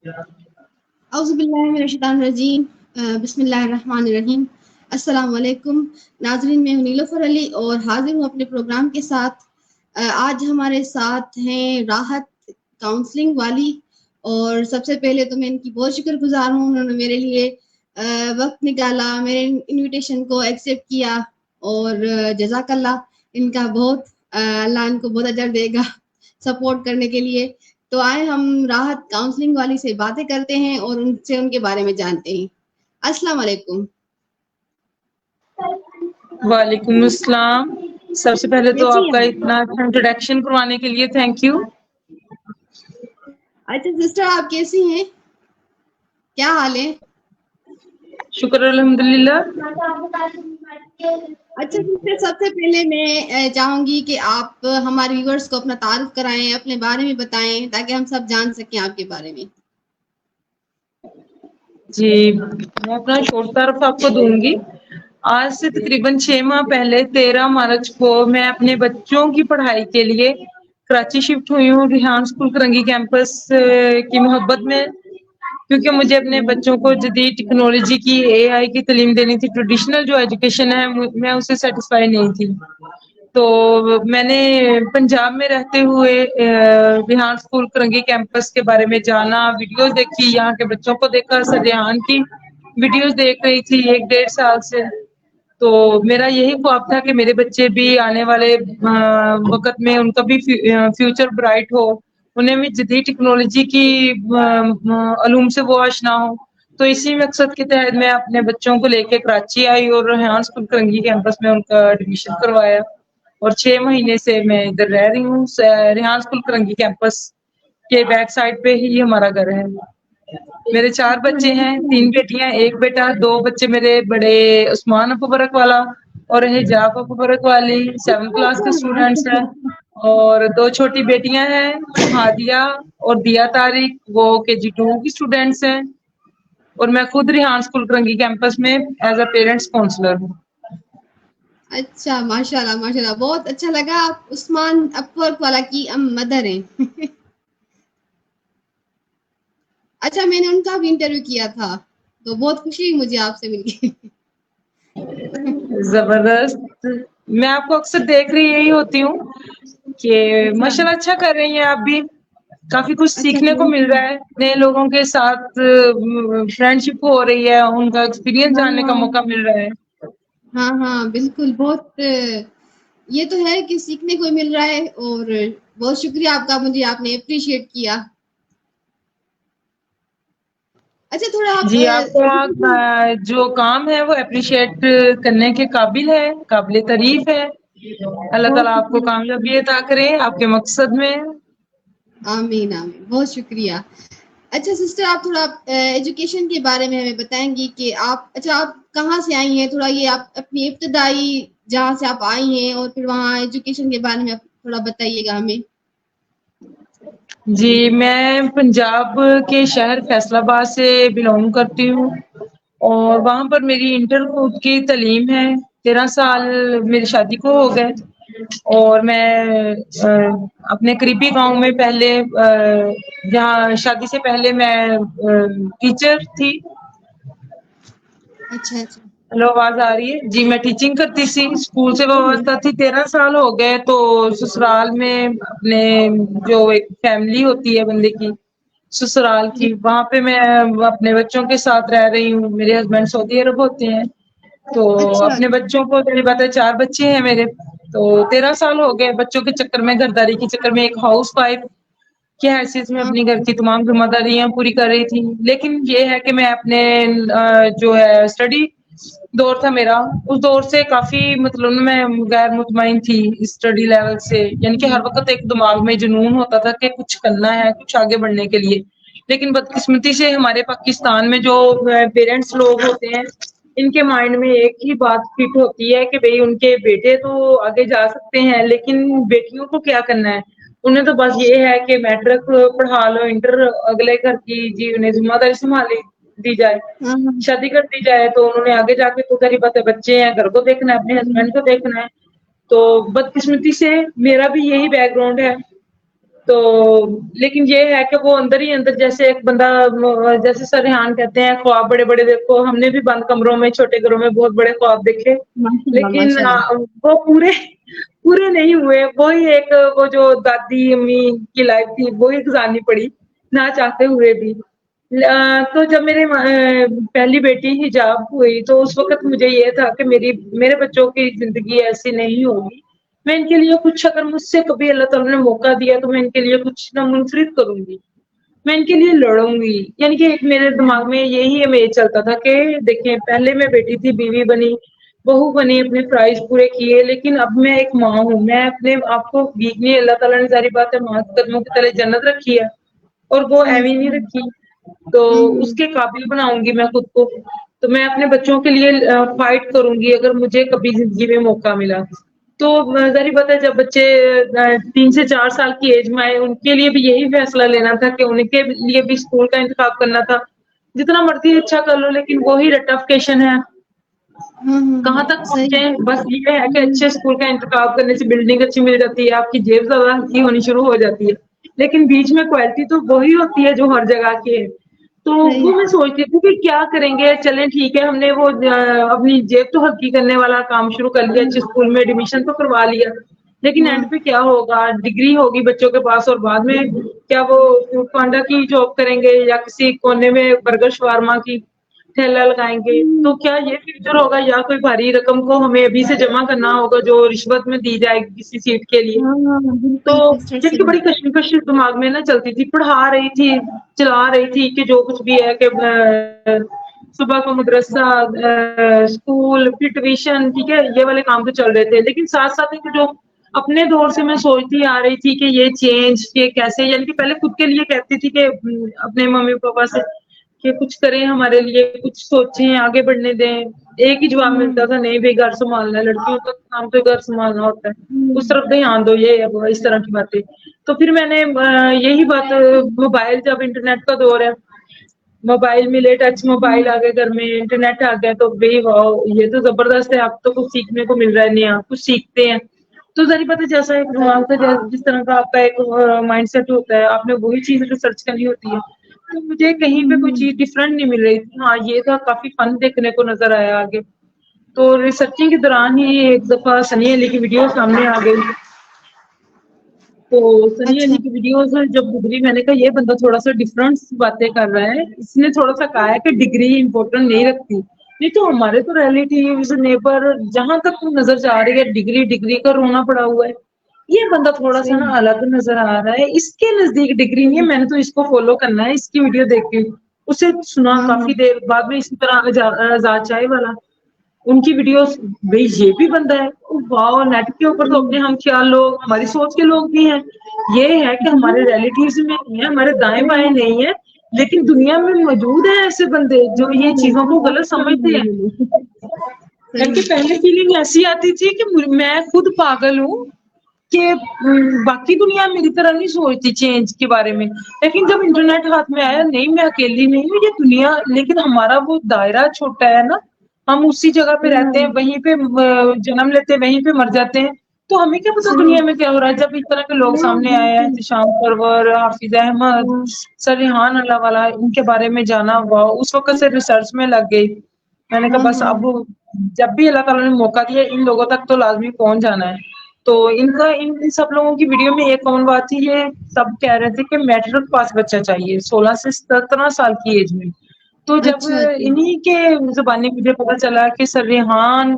اعوذ باللہ من الشیطان الرجیم، بسم اللہ الرحمن الرحیم۔ السلام علیکم ناظرین، میں ہوں نیلوفر علی اور حاضر ہوں اپنے پروگرام کے ساتھ۔ آج ہمارے ساتھ ہیں راحت کاؤنسلنگ والی، اور سب سے پہلے تو میں ان کی بہت شکر گزار ہوں، انہوں نے میرے لیے وقت نکالا، میرے انویٹیشن کو ایکسیپٹ کیا، اور جزاک اللہ ان کا بہت، اللہ ان کو بہت اجر دے گا سپورٹ کرنے کے لیے۔ تو آئے ہم راحت کاؤنسلنگ والی سے باتیں کرتے ہیں اور ان سے ان کے بارے میں جانتے ہیں۔ السلام علیکم۔ وعلیکم السلام۔ سب سے پہلے تو کیسی آپ کا ہیں اتنا انٹروڈکشن کروانے کے لیے تھینک یو۔ اچھا سسٹر، آپ کیسی ہیں، کیا حال ہے؟ شکر الحمدللہ۔ اچھا سسٹر، سب سے پہلے میں چاہوں گی کہ آپ ہمارے ویورز کو اپنا تعارف کرائیں، اپنے بارے میں بتائیں تاکہ ہم سب جان سکیں آپ کے بارے میں۔ جی، میں اپنا شارٹ تعارف آپ کو دوں گی۔ آج سے تقریباً 6 ماہ پہلے 13 مارچ کو میں اپنے بچوں کی پڑھائی کے لیے کراچی شفٹ ہوئی ہوں، ریحان اسکول کرنگی کیمپس کی محبت میں، کیونکہ مجھے اپنے بچوں کو جدید ٹیکنالوجی کی، اے آئی کی تعلیم دینی تھی۔ ٹریڈیشنل جو ایجوکیشن ہے میں اسے سیٹسفائی نہیں تھی، تو میں نے پنجاب میں رہتے ہوئے ریحان اسکول کرنگی کیمپس کے بارے میں جانا، ویڈیوز دیکھی، یہاں کے بچوں کو دیکھا، سر ریحان کی ویڈیوز دیکھ رہی تھی 1 ڈیڑھ سال سے۔ تو میرا یہی خواب تھا کہ میرے بچے بھی آنے والے وقت میں ان کا بھی فیوچر برائٹ ہو، انہیں بھی جدید ٹیکنالوجی کی علوم سے وہ آشنا ہو۔ تو اسی مقصد کے تحت میں اپنے بچوں کو لے کے کراچی آئی اور ریحان اسکول کرنگی کیمپس میں ان کا ایڈمیشن کروایا، اور 6 مہینے سے میں ادھر رہ رہی ہوں۔ ریحان اسکول کرنگی کیمپس کے بیک سائڈ پہ ہی ہمارا گھر ہے۔ میرے 4 بچے ہیں، 3 بیٹیاں 1 بیٹا۔ 2 بچے میرے بڑے عثمان ابو برک والا اور حجاب ابو برک والی 7th کلاس کے اسٹوڈینٹس ہیں، اور 2 چھوٹی بیٹیاں ہیں، ہادیہ اور دیا طارق، وہ KG2 کی اسٹوڈینٹس ہیں، اور میں خود ریحان اسکول کرنگی کیمپس میں ایز اے پیرنٹس کاؤنسلر ہوں۔ اچھا، ماشاء اللہ ماشاء اللہ، بہت اچھا لگا۔ آپ عثمان اپورک والا کی مدر ہیں اچھا، میں نے ان کا بھی انٹرویو کیا تھا، تو بہت خوشی ہوئی مجھے آپ سے مل کے زبردست۔ میں آپ کو اکثر دیکھ رہی یہی ہوتی ہوں کہ اچھا ماشاءاللہ اچھا کر رہی ہیں آپ بھی، کافی کچھ اچھا سیکھنے کو مل رہا ہے، نئے لوگوں کے ساتھ فرینڈ شپ ہو رہی ہے، ان کا ایکسپیرینس ہاں جاننے کا ہاں موقع مل رہا ہے۔ ہاں ہاں بالکل، بہت یہ تو ہے کہ سیکھنے کو مل رہا ہے، اور بہت شکریہ آپ کا، مجھے آپ نے اپریشیٹ کیا۔ اچھا تھوڑا آپ جی، آپ کا جو کام ہے وہ اپریشیٹ کرنے کے قابل ہے، قابل تعریف ہے۔ اللہ بہت تعالیٰ آپ کو شکریہ، کامیابی عطا کرے آپ کے مقصد میں۔ آمین آمین، بہت شکریہ۔ اچھا سسٹر، آپ تھوڑا ایجوکیشن کے بارے میں ہمیں بتائیں گی کہ آپ کہاں سے آئی ہیں، تھوڑا یہ آپ اپنی ابتدائی جہاں سے آپ آئی ہیں، اور پھر وہاں ایجوکیشن کے بارے میں آپ تھوڑا بتائیے گا ہمیں۔ جی، میں پنجاب کے شہر فیصل آباد سے بلونگ کرتی ہوں، اور وہاں پر میری انٹر خود کی تعلیم ہے۔ 13 سال میری شادی کو ہو گئے، اور میں اپنے قریبی گاؤں میں پہلے جہاں شادی سے پہلے میں ٹیچر تھی۔ اچھا اچھا ہلو، آواز آ رہی ہے؟ جی، میں ٹیچنگ کرتی تھی، اسکول سے وابستہ تھی۔ 13 سال ہو گئے تو سسرال میں اپنے جو ایک فیملی ہوتی ہے بندے کی، سسرال جی، کی، وہاں پہ میں اپنے بچوں کے ساتھ رہ رہی ہوں۔ میرے ہسبینڈ سعودی عرب ہوتے ہیں، تو اچھا اپنے بچوں کو، میری بات ہے 4 بچے ہیں میرے، تو 13 سال ہو گئے بچوں کے چکر میں، گھرداری کے چکر میں، ایک ہاؤس وائف کی حیثیت میں ہاں اپنی گھر کی تمام ذمہ داریاں پوری کر رہی تھی۔ لیکن یہ ہے کہ میں اپنے جو ہے اسٹڈی دور تھا میرا، اس دور سے کافی مطلب میں غیر مطمئن تھی اسٹڈی لیول سے، یعنی کہ ہر وقت ایک دماغ میں جنون ہوتا تھا کہ کچھ کرنا ہے، کچھ آگے بڑھنے کے لیے۔ لیکن بدقسمتی سے ہمارے پاکستان میں جو پیرنٹس لوگ ہوتے ہیں، ان کے مائنڈ میں ایک ہی بات فٹ ہوتی ہے کہ بھئی ان کے بیٹے تو آگے جا سکتے ہیں، لیکن بیٹیوں کو کیا کرنا ہے؟ انہیں تو بس یہ ہے کہ میٹرک پڑھا لو، انٹر اگلے گھر کی جی انہیں ذمہ داری سنبھالی دی جائے، ہاں ہاں شادی کر دی جائے، تو انہوں نے آگے جا کے تو ظاہر بات ہے بچے ہیں، گھر کو دیکھنا ہے، اپنے ہسبینڈ کو دیکھنا ہے۔ تو بدقسمتی سے میرا بھی یہی بیک گراؤنڈ ہے، تو لیکن یہ ہے کہ وہ اندر ہی اندر جیسے ایک بندہ جیسے سر ریحان کہتے ہیں خواب بڑے بڑے دیکھو، ہم نے بھی بند کمروں میں چھوٹے گھروں میں بہت بڑے خواب دیکھے، ماشاء اللہ لیکن ماشاء اللہ. وہ پورے نہیں ہوئے. وہی ایک وہ جو دادی امی کی لائف تھی وہی گزارنی پڑی نہ چاہتے ہوئے بھی. تو جب پہلی بیٹی حجاب ہوئی تو اس وقت مجھے یہ تھا کہ میرے بچوں کی زندگی ایسی نہیں ہوگی. میں ان کے لیے کچھ اگر مجھ سے کبھی اللہ تعالیٰ نے موقع دیا تو میں ان کے لیے کچھ نہ منفرد کروں گی، میں ان کے لیے لڑوں گی. یعنی کہ ایک میرے دماغ میں یہی امیج چلتا تھا کہ دیکھیں پہلے میں بیٹی تھی، بیوی بنی، بہو بنی، اپنے فرائض پورے کیے، لیکن اب میں ایک ماں ہوں. میں اپنے آپ کو نہیں، اللہ تعالیٰ نے ظاہری بات ہے ماں کے قدموں کی تلے جنت رکھی ہے اور وہ ایویں نہیں رکھی، تو اس کے قابل بناؤں گی میں خود کو. تو میں اپنے بچوں کے لیے فائٹ کروں گی اگر مجھے کبھی زندگی میں موقع ملا. تو ظاہری بات ہے جب بچے 3 سے 4 سال کی ایج میں آئے ان کے لیے بھی یہی فیصلہ لینا تھا کہ ان کے لیے بھی اسکول کا انتخاب کرنا تھا. جتنا مرضی اچھا کر لو لیکن وہی رٹیفکیشن ہے. کہاں تک صحیح. پہنچے بس یہ ہے کہ اچھے اسکول کا انتخاب کرنے سے بلڈنگ اچھی مل جاتی ہے، آپ کی جیب زیادہ ہلکی ہونی شروع ہو جاتی ہے، لیکن بیچ میں کوالٹی تو وہی ہوتی ہے جو ہر جگہ کی ہے. تو وہ میں سوچتی تھی کہ کیا کریں گے، چلیں ٹھیک ہے ہم نے وہ اپنی جیب تو ہلکی کرنے والا کام شروع کر لیا، اچھے اسکول میں ایڈمیشن تو کروا لیا، لیکن اینڈ پہ کیا ہوگا؟ ڈگری ہوگی بچوں کے پاس اور بعد میں کیا وہ فوڈ پانڈا کی جاب کریں گے یا کسی کونے میں برگر شوارما کی ٹھیلا لگائیں گے؟ تو کیا یہ فیوچر ہوگا یا کوئی بھاری رقم کو ہمیں ابھی سے جمع کرنا ہوگا جو رشوت میں دی جائے گی کسی سیٹ کے لیے؟ تو بالکل جن کی بڑی کشمکش دماغ میں نا چلتی تھی، پڑھا رہی تھی، چلا رہی تھی کہ جو کچھ بھی ہے کہ صبح کو مدرسہ، اسکول، پھر ٹیوشن، ٹھیک ہے یہ والے کام تو چل رہے تھے، لیکن ساتھ ساتھ جو اپنے دور سے میں سوچتی آ رہی تھی کہ یہ چینج یہ کیسے، یعنی کہ پہلے خود کے لیے کہتی تھی کہ اپنے ممی پاپا سے کہ کچھ کریں ہمارے لیے، کچھ سوچیں، آگے بڑھنے دیں. ایک ہی جواب ملتا تھا نہیں بھائی گھر سنبھالنا ہے، لڑکیوں کا کام تو گھر سنبھالنا ہوتا ہے، اس طرف دھیان دو، یہ اس طرح کی باتیں. تو پھر میں نے یہی بات، موبائل جب انٹرنیٹ کا دور ہے، موبائل ملے، ٹچ موبائل آ گئے گھر میں، انٹرنیٹ آ گیا، تو بھائی واؤ یہ تو زبردست ہے، اب تو کچھ سیکھنے کو مل رہا ہے نیا، کچھ سیکھتے ہیں. تو ظاہر بات ہے جیسا ایک دماغ کا جس طرح کا آپ کا ایک مائنڈ سیٹ ہوتا ہے، آپ نے وہی چیز ریسرچ کرنی ہوتی ہے. تو مجھے کہیں پہ کوئی چیز ڈفرنٹ نہیں مل رہی تھی. ہاں یہ تھا کافی فن دیکھنے کو نظر آیا آگے. تو ریسرچنگ کے دوران ہی ایک دفعہ سنی علی کی ویڈیو سامنے آ گئی. تو سنی علی اچھا. کی ویڈیوز جب گزری میں نے کہا یہ بندہ تھوڑا سا ڈفرنٹ باتیں کر رہا ہے. اس نے تھوڑا سا کہا ہے کہ ڈگری امپورٹنٹ نہیں رکھتی. نہیں تو ہمارے تو ریلیٹیوز نیبر جہاں تک نظر جا رہی ہے ڈگری کا رونا پڑا ہوا ہے. یہ بندہ تھوڑا سا نا صحیح. الگ نظر آ رہا ہے. اس کے نزدیک ڈگری نہیں ہے، میں نے تو اس کو فالو کرنا ہے، اس کی ویڈیو دیکھ کے اسے سنا ہاں ہاں کافی دیر بعد میں. اسی طرح آزاد چائے والا ان کی ویڈیوز، بھائی یہ بھی بندہ ہے. واہ، نیٹ کے اوپر تو اپنے ہم خیال لوگ، ہماری سوچ کے لوگ بھی ہیں. یہ ہے کہ ہمارے ریلیٹیوز میں نہیں ہے، ہمارے دائیں بائیں نہیں ہے، لیکن دنیا میں موجود ہیں ایسے بندے جو یہ چیزوں کو غلط سمجھتے ہیں. ان کی پہلے فیلنگ ایسی آتی تھی کہ میں خود پاگل ہوں کہ باقی دنیا میری طرح نہیں سوچتی چینج کے بارے میں. لیکن جب انٹرنیٹ ہاتھ میں آیا، نہیں میں اکیلی نہیں ہوں، یہ دنیا، لیکن ہمارا وہ دائرہ چھوٹا ہے نا، ہم اسی جگہ پہ رہتے ہیں، وہیں پہ جنم لیتے ہیں، وہیں پہ مر جاتے ہیں. تو ہمیں کیا پتا دنیا میں کیا ہو رہا ہے. جب اس طرح کے لوگ سامنے آئے ہیں، احتشام پرور، حافظ احمد، سر ریحان اللہ والا، ان کے بارے میں جانا ہوا، اس وقت سے ریسرچ میں لگ گئی. میں نے کہا بس اب جب بھی اللہ تعالیٰ نے موقع دیا ان لوگوں تک تو لازمی پہنچ جانا ہے. تو ان سب لوگوں کی ویڈیو میں ایک کامن بات تھی، یہ سب کہہ رہے تھے کہ میٹرک پاس بچہ چاہیے 16 سے 17 سال کی ایج میں. تو جب اچھا اچھا. انہی کے زبانی مجھے پتا چلا کہ سر ریحان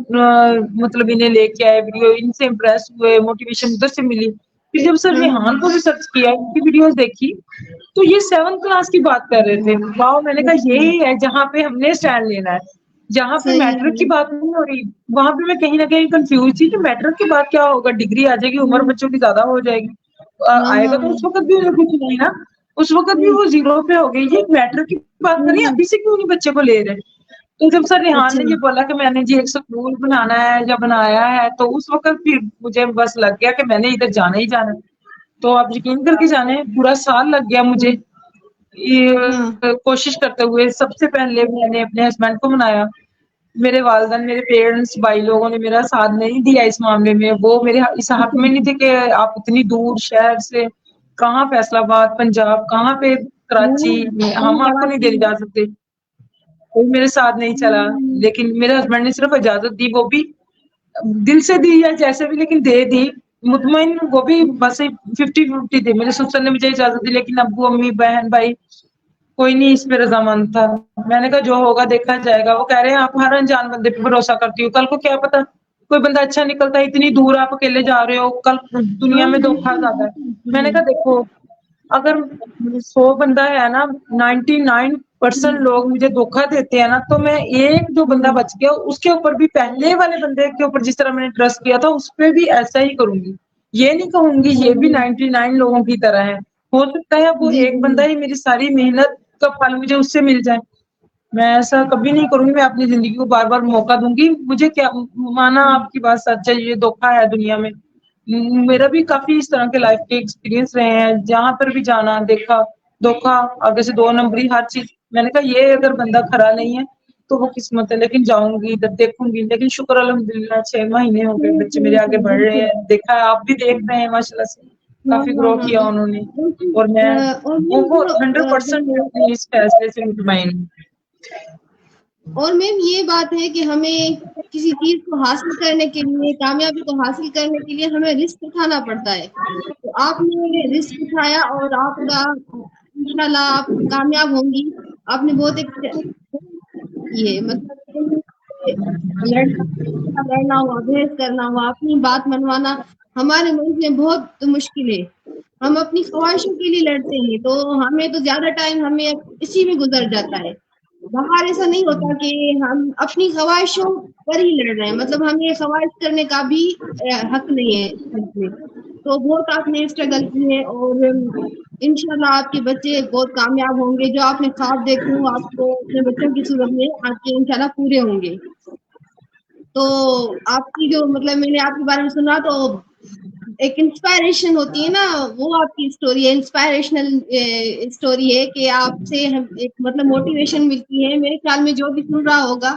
مطلب انہیں لے کے آئے ویڈیو، ان سے امپریس ہوئے، موٹیویشن ادھر سے ملی. پھر جب سر ریحان کو ریسرچ کیا، ان کی ویڈیوز دیکھی، تو یہ 7th کلاس کی بات کر رہے تھے. واؤ، میں نے کہا اچھا. یہی ہے جہاں پہ ہم نے اسٹینڈ لینا ہے. جہاں پہ صحیح میٹرک کی ہے. بات نہیں ہو رہی وہاں پہ میں کہیں نہ کہیں کنفیوز تھی کہ میٹرک کی بات کیا ہوگا، ڈگری آ جائے گی، عمر بچوں کی زیادہ ہو جائے گی، آئے گا تو اس وقت بھی کچھ نہیں نا، اس وقت بھی وہ 0 پہ ہو گئی. یہ میٹرک کی بات کریے، ابھی سے کیوں نہیں بچے کو لے رہے. تو جب سر ریحان اچھا. نے یہ بولا کہ میں نے جی ایک اسکول بنانا ہے یا بنایا ہے، تو اس وقت پھر مجھے بس لگ گیا کہ میں نے ادھر جانا ہی جانا. تو آپ یقین کر کے جانے پورا سال لگ گیا مجھے یہ کوشش کرتے ہوئے. سب سے پہلے میں نے اپنے ہسبینڈ کو منایا، میرے والدین، میرے پیرنٹس، بھائی لوگوں نے میرا ساتھ نہیں دیا اس معاملے میں. وہ میرے اس حق میں نہیں تھے کہ آپ اتنی دور شہر سے کہاں فیصلہ آباد, پنجاب, کہاں پہ کراچی, ہم آپ کو نہیں دے جا سکتے, کوئی میرے ساتھ نہیں چلا. لیکن میرے ہسبینڈ نے صرف اجازت دی, وہ بھی دل سے دی یا جیسے بھی, لیکن دے دی مطمئن, وہ بھی بس 50-50 تھے. میرے سسر نے مجھے اجازت دی, لیکن ابو امی بہن بھائی کوئی نہیں اس پہ رضامند تھا. میں نے کہا جو ہوگا دیکھا جائے گا. وہ کہہ رہے ہیں آپ ہر انجان بندے پہ بھروسہ کرتی ہو, کل کو کیا پتا کوئی بندہ اچھا نکلتا ہے, اتنی دور آپ اکیلے جا رہے ہو, کل دنیا میں دھوکا زیادہ ہے. میں نے کہا دیکھو اگر 100 بندہ ہے نا, 99% لوگ مجھے دھوکا دیتے ہیں نا, تو میں ایک جو بندہ بچ گیا اس کے اوپر بھی, پہلے والے بندے کے اوپر جس طرح میں نے ٹرسٹ کیا تھا اس پہ بھی ایسا ہی کروں گی. یہ نہیں کہوں گی یہ بھی 99 لوگوں کی طرح ہے. ہو سکتا ہے وہ ایک بندہ ہی میری ساری محنت کا پھل مجھے اس سے مل جائے. میں ایسا کبھی نہیں کروں گی, میں اپنی زندگی کو بار بار موقع دوں گی. مجھے کیا مانا آپ کی بات سچ ہے, یہ دھوکا ہے دنیا میں. میرا بھی کافی اس طرح کے لائف کے ایکسپیرینس رہے ہیں, جہاں پر بھی جانا دیکھا دھوکا, آگے سے 2 نمبری ہر چیز. میں نے کہا یہ اگر بندہ کھرا نہیں ہے تو وہ قسمت ہے, لیکن جاؤں گی ادھر دیکھوں گی. لیکن شکر الحمدللہ 6 مہینے ہو گئے, بچے میرے آگے بڑھ رہے ہیں, دیکھا ہے آپ بھی دیکھ رہے ہیں ماشاء اللہ سے کافی گرو کیا انہوں نے. اور میں بہت 100% اس فیصلے سے مطمئن ہوں. اور میم یہ بات ہے کہ ہمیں کسی چیز کو حاصل کرنے کے لیے, کامیابی کو حاصل کرنے کے لیے ہمیں رسک اٹھانا پڑتا ہے. تو آپ نے رسک اٹھایا اور آپ کا انشاءاللہ آپ کامیاب ہوں گی. آپ نے بہت ایک یہ مطلب لڑنا ہوا, بحث کرنا ہوا, اپنی بات منوانا ہمارے ملک میں بہت مشکل ہے. ہم اپنی خواہشوں کے لیے لڑتے ہیں تو ہمیں تو زیادہ ٹائم ہمیں اسی میں گزر جاتا ہے. باہر ایسا نہیں ہوتا کہ ہم اپنی خواہشوں پر ہی لڑ رہے ہیں, مطلب ہمیں خواہش کرنے کا بھی حق نہیں ہے اس میں. تو بہت آپ نے اسٹرگل کی ہے, اور انشاءاللہ آپ کے بچے بہت کامیاب ہوں گے. جو آپ نے خواب دیکھے ہوں آپ کو اپنے بچوں کی صورت میں آپ کے انشاءاللہ پورے ہوں گے. تو آپ کی جو مطلب میں نے آپ کے بارے میں سنا تو ایک انسپائریشن ہوتی ہے نا, وہ آپ کی اسٹوری ہے, انسپائریشنل اسٹوری ہے کہ آپ سے ایک مطلب موٹیویشن ملتی ہے. میرے خیال میں جو بھی سن رہا ہوگا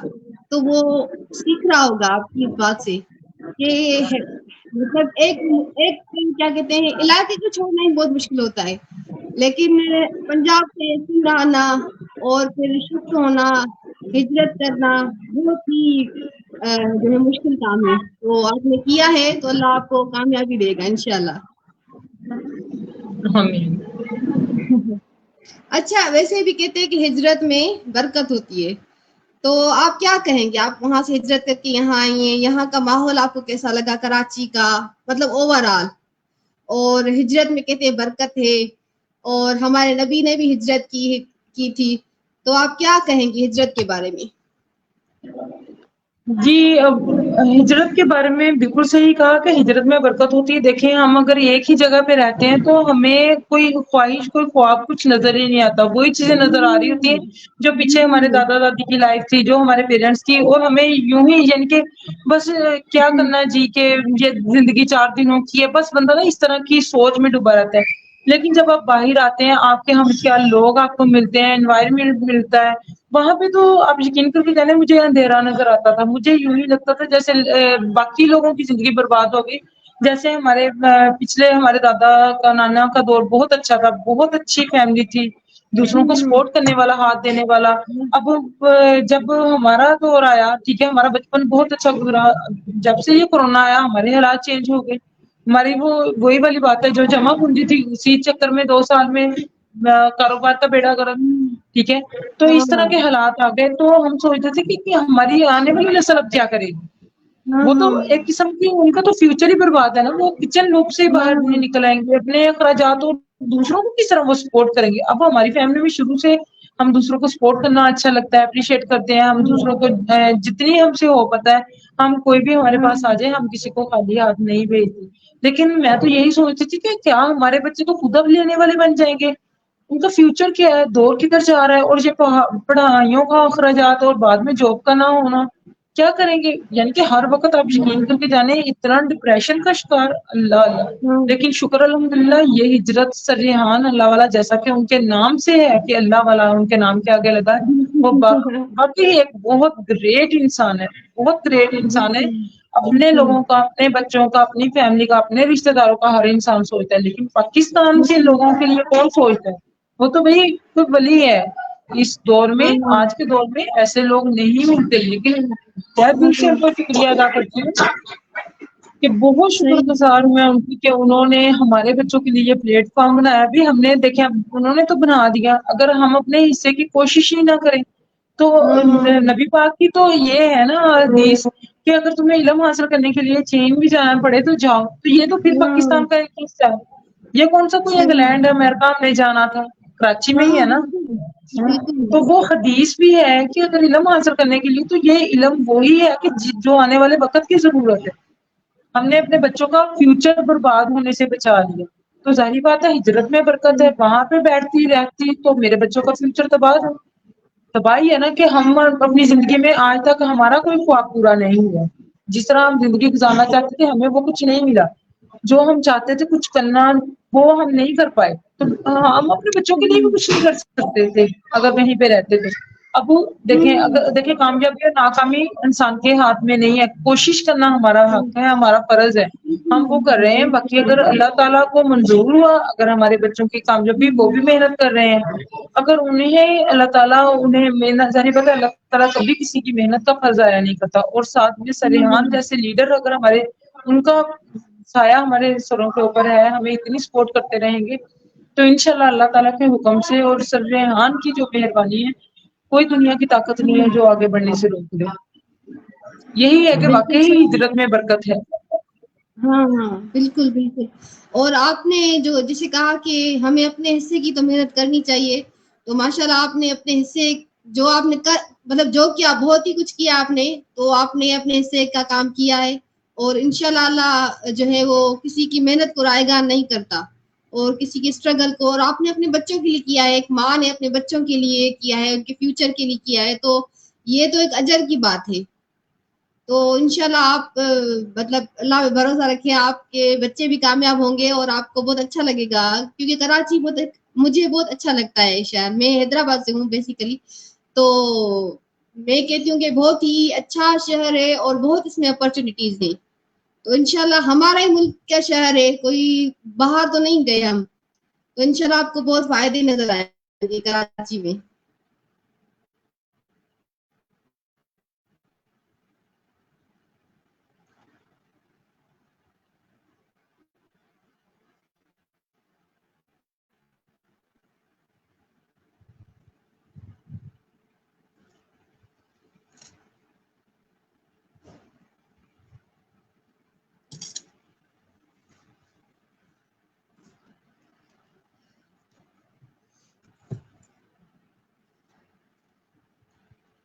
تو وہ سیکھ رہا ہوگا آپ کی اس بات سے کہ مطلب ایک کیا کہتے ہیں, علاقے کو چھوڑنا ہی بہت مشکل ہوتا ہے, لیکن پنجاب سے سندھ آنا اور پھر شفٹ ہونا, ہجرت کرنا بہت ہی جو ہے مشکل کام ہے. تو آپ نے کیا ہے تو اللہ آپ کو کامیابی دے گا انشاءاللہ. اچھا, ویسے بھی کہتے ہیں کہ ہجرت میں برکت ہوتی ہے, تو آپ کیا کہیں گے؟ آپ وہاں سے ہجرت کر کے یہاں آئی ہیں, یہاں کا ماحول آپ کو کیسا لگا کراچی کا, مطلب اوور آل؟ اور ہجرت میں کہتے ہیں برکت ہے, اور ہمارے نبی نے بھی ہجرت کی تھی, تو آپ کیا کہیں گے ہجرت کے بارے میں؟ جی, اب ہجرت کے بارے میں بالکل صحیح کہا کہ ہجرت میں برکت ہوتی ہے. دیکھیں ہم اگر ایک ہی جگہ پہ رہتے ہیں تو ہمیں کوئی خواہش کوئی خواب کچھ نظر ہی نہیں آتا. وہی چیزیں نظر آ رہی ہوتی ہیں جو پیچھے ہمارے دادا دادی کی لائف تھی, جو ہمارے پیرنٹس کی, اور ہمیں یوں ہی یعنی کہ بس کیا کرنا ہے جی کہ یہ زندگی 4 دنوں کی ہے, بس بندہ نا اس طرح کی سوچ میں ڈوبا رہتا ہے. لیکن جب آپ باہر آتے ہیں, آپ کے ہم کیا لوگ آپ کو ملتے ہیں, انوائرمنٹ ملتا ہے, وہاں پہ تو آپ یقین کر کے جانے مجھے اندھیرا نظر آتا تھا. مجھے یوں ہی لگتا تھا جیسے باقی لوگوں کی زندگی برباد ہوگئی. جیسے ہمارے پچھلے ہمارے دادا کا نانا کا دور بہت اچھا تھا, بہت اچھی فیملی تھی, دوسروں کو سپورٹ کرنے والا, ہاتھ دینے والا. اب جب ہمارا دور آیا, ٹھیک ہے ہمارا بچپن بہت اچھا گزرا, جب سے یہ کورونا آیا ہمارے حالات چینج ہو گئے. ہماری وہی والی بات ہے جو جمع پونجی تھی اسی چکر میں 2 سال میں کاروبار کا بیڑا گرک. ٹھیک ہے, تو اس طرح کے حالات آ گئے تو ہم سوچتے تھے کہ ہماری آنے والی نسل اب کیا کرے گی. وہ تو ایک قسم کی ان کا تو فیوچر ہی برباد ہے نا, وہ کچن لوپ سے باہر نہیں نکل آئیں گے, اپنے اخراجات اور دوسروں کو کس طرح وہ سپورٹ کریں گے. اب ہماری فیملی میں شروع سے ہم دوسروں کو سپورٹ کرنا اچھا لگتا ہے, اپریشیٹ کرتے ہیں ہم دوسروں کو, جتنی ہم سے ہو پتا ہے ہم کوئی بھی ہمارے پاس آ جائے ہم کسی کو خالی ہاتھ نہیں بھیجتے. لیکن میں تو یہی سوچتی تھی کہ کیا ہمارے بچے تو خود اب لینے والے بن جائیں گے, ان کا فیوچر کیا ہے, دور کدھر جا رہا ہے, اور یہ پڑھائیوں کا اخراجات اور بعد میں جاب کا نہ ہونا کیا کریں گے. یعنی کہ ہر وقت آپ یقین کر کے جانے اتنا ڈپریشن کا شکار, اللہ اللہ. لیکن شکر الحمدللہ یہ ہجرت سرحان اللہ والا, جیسا کہ ان کے نام سے ہے کہ اللہ والا ان کے نام کے آگے لگا ہے, وہ باقی ایک بہت گریٹ انسان ہے, بہت گریٹ انسان ہے. اپنے لوگوں کا، اپنے بچوں کا، اپنی فیملی کا، اپنے رشتہ داروں کا ہر انسان سوچتا ہے، لیکن پاکستان کے لوگوں کے لیے کون سوچتا ہے؟ وہ تو بھائی کوئی ولی ہے اس دور میں، آج کے دور میں ایسے لوگ نہیں ملتے، لیکن میں دل سے ان کو شکریہ ادا کرتی ہوں کہ بہت شکر گزار ہوں میں ان کی کہ انہوں نے ہمارے بچوں کے لیے یہ پلیٹ فارم بنایا بھی، ہم نے دیکھا انہوں نے تو بنا دیا، اگر ہم اپنے حصے کی کوشش ہی نہ کریں تو نبی پاک کی تو یہ ہے نا حدیث کہ اگر تمہیں علم حاصل کرنے کے لیے چین بھی جانا پڑے تو جاؤ، تو یہ تو پھر پاکستان کا ایک حصہ ہے، یہ کون سا کوئی انگلینڈ امریکہ میں جانا تھا، کراچی میں ہی ہے نا۔ تو وہ حدیث بھی ہے کہ اگر علم حاصل کرنے کے لیے تو یہ علم وہی ہے کہ جو آنے والے وقت کی ضرورت ہے، ہم نے اپنے بچوں کا فیوچر برباد ہونے سے بچا لیا، تو ظاہری بات ہے ہجرت میں برکت ہے، وہاں پہ بیٹھتی رہتی تو میرے بچوں کا فیوچر تباہی ہے نا کہ ہم اپنی زندگی میں آج تک ہمارا کوئی خواب پورا نہیں ہوا، جس طرح ہم زندگی گزارنا چاہتے تھے ہمیں وہ کچھ نہیں ملا، جو ہم چاہتے تھے کچھ کرنا وہ ہم نہیں کر پائے، تو ہم اپنے بچوں کے لیے بھی کچھ نہیں کر سکتے تھے اگر وہیں پہ رہتے تھے۔ اب دیکھیں کامیابی اور ناکامی انسان کے ہاتھ میں نہیں ہے، کوشش کرنا ہمارا حق ہے، ہمارا فرض ہے، ہم وہ کر رہے ہیں، باقی اگر اللہ تعالیٰ کو منظور ہوا، اگر ہمارے بچوں کی کامیابی وہ بھی محنت کر رہے ہیں، اگر انہیں اللہ تعالیٰ انہیں محنت، ظاہر بات ہے اللہ تعالیٰ کبھی کسی کی محنت کا پھل ضائع نہیں کرتا، اور ساتھ میں سریحان جیسے لیڈر اگر ہمارے ان کا سایہ ہمارے سروں کے اوپر ہے، ہمیں اتنی سپورٹ کرتے رہیں گے تو انشاءاللہ اللہ تعالیٰ کے حکم سے اور سریحان کی جو مہربانی ہے کوئی دنیا کی طاقت نہیں ہے جو آگے بڑھنے سے روک دے، یہی ہے کہ بالکل واقعی صحیح۔ ہجرت میں برکت ہے۔ ہاں ہاں بالکل بالکل، اور آپ نے جو جسے کہا کہ ہمیں اپنے حصے کی تو محنت کرنی چاہیے، تو ماشاءاللہ آپ نے اپنے حصے جو آپ نے مطلب جو کیا بہت ہی کچھ کیا آپ نے، تو آپ نے اپنے حصے کا کام کیا ہے، اور انشاءاللہ اللہ جو ہے وہ کسی کی محنت کو رائیگان نہیں کرتا، اور کسی کی اسٹرگل کو، اور آپ نے اپنے بچوں کے لیے کیا ہے، ایک ماں نے اپنے بچوں کے لیے کیا ہے، ان کے فیوچر کے لیے کیا ہے، تو یہ تو ایک اجر کی بات ہے، تو انشاءاللہ آپ مطلب اللہ پہ بھروسہ رکھیں، آپ کے بچے بھی کامیاب ہوں گے اور آپ کو بہت اچھا لگے گا، کیونکہ کراچی مجھے بہت اچھا لگتا ہے شہر، میں حیدرآباد سے ہوں بیسیکلی، تو میں کہتی ہوں کہ بہت ہی اچھا شہر ہے اور بہت اس میں اپرچونیٹیز ہیں، تو انشاءاللہ ہمارا ہی ملک کا شہر ہے، کوئی باہر تو نہیں گئے ہم، تو انشاءاللہ آپ کو بہت فائدے نظر آئیں گے کراچی میں۔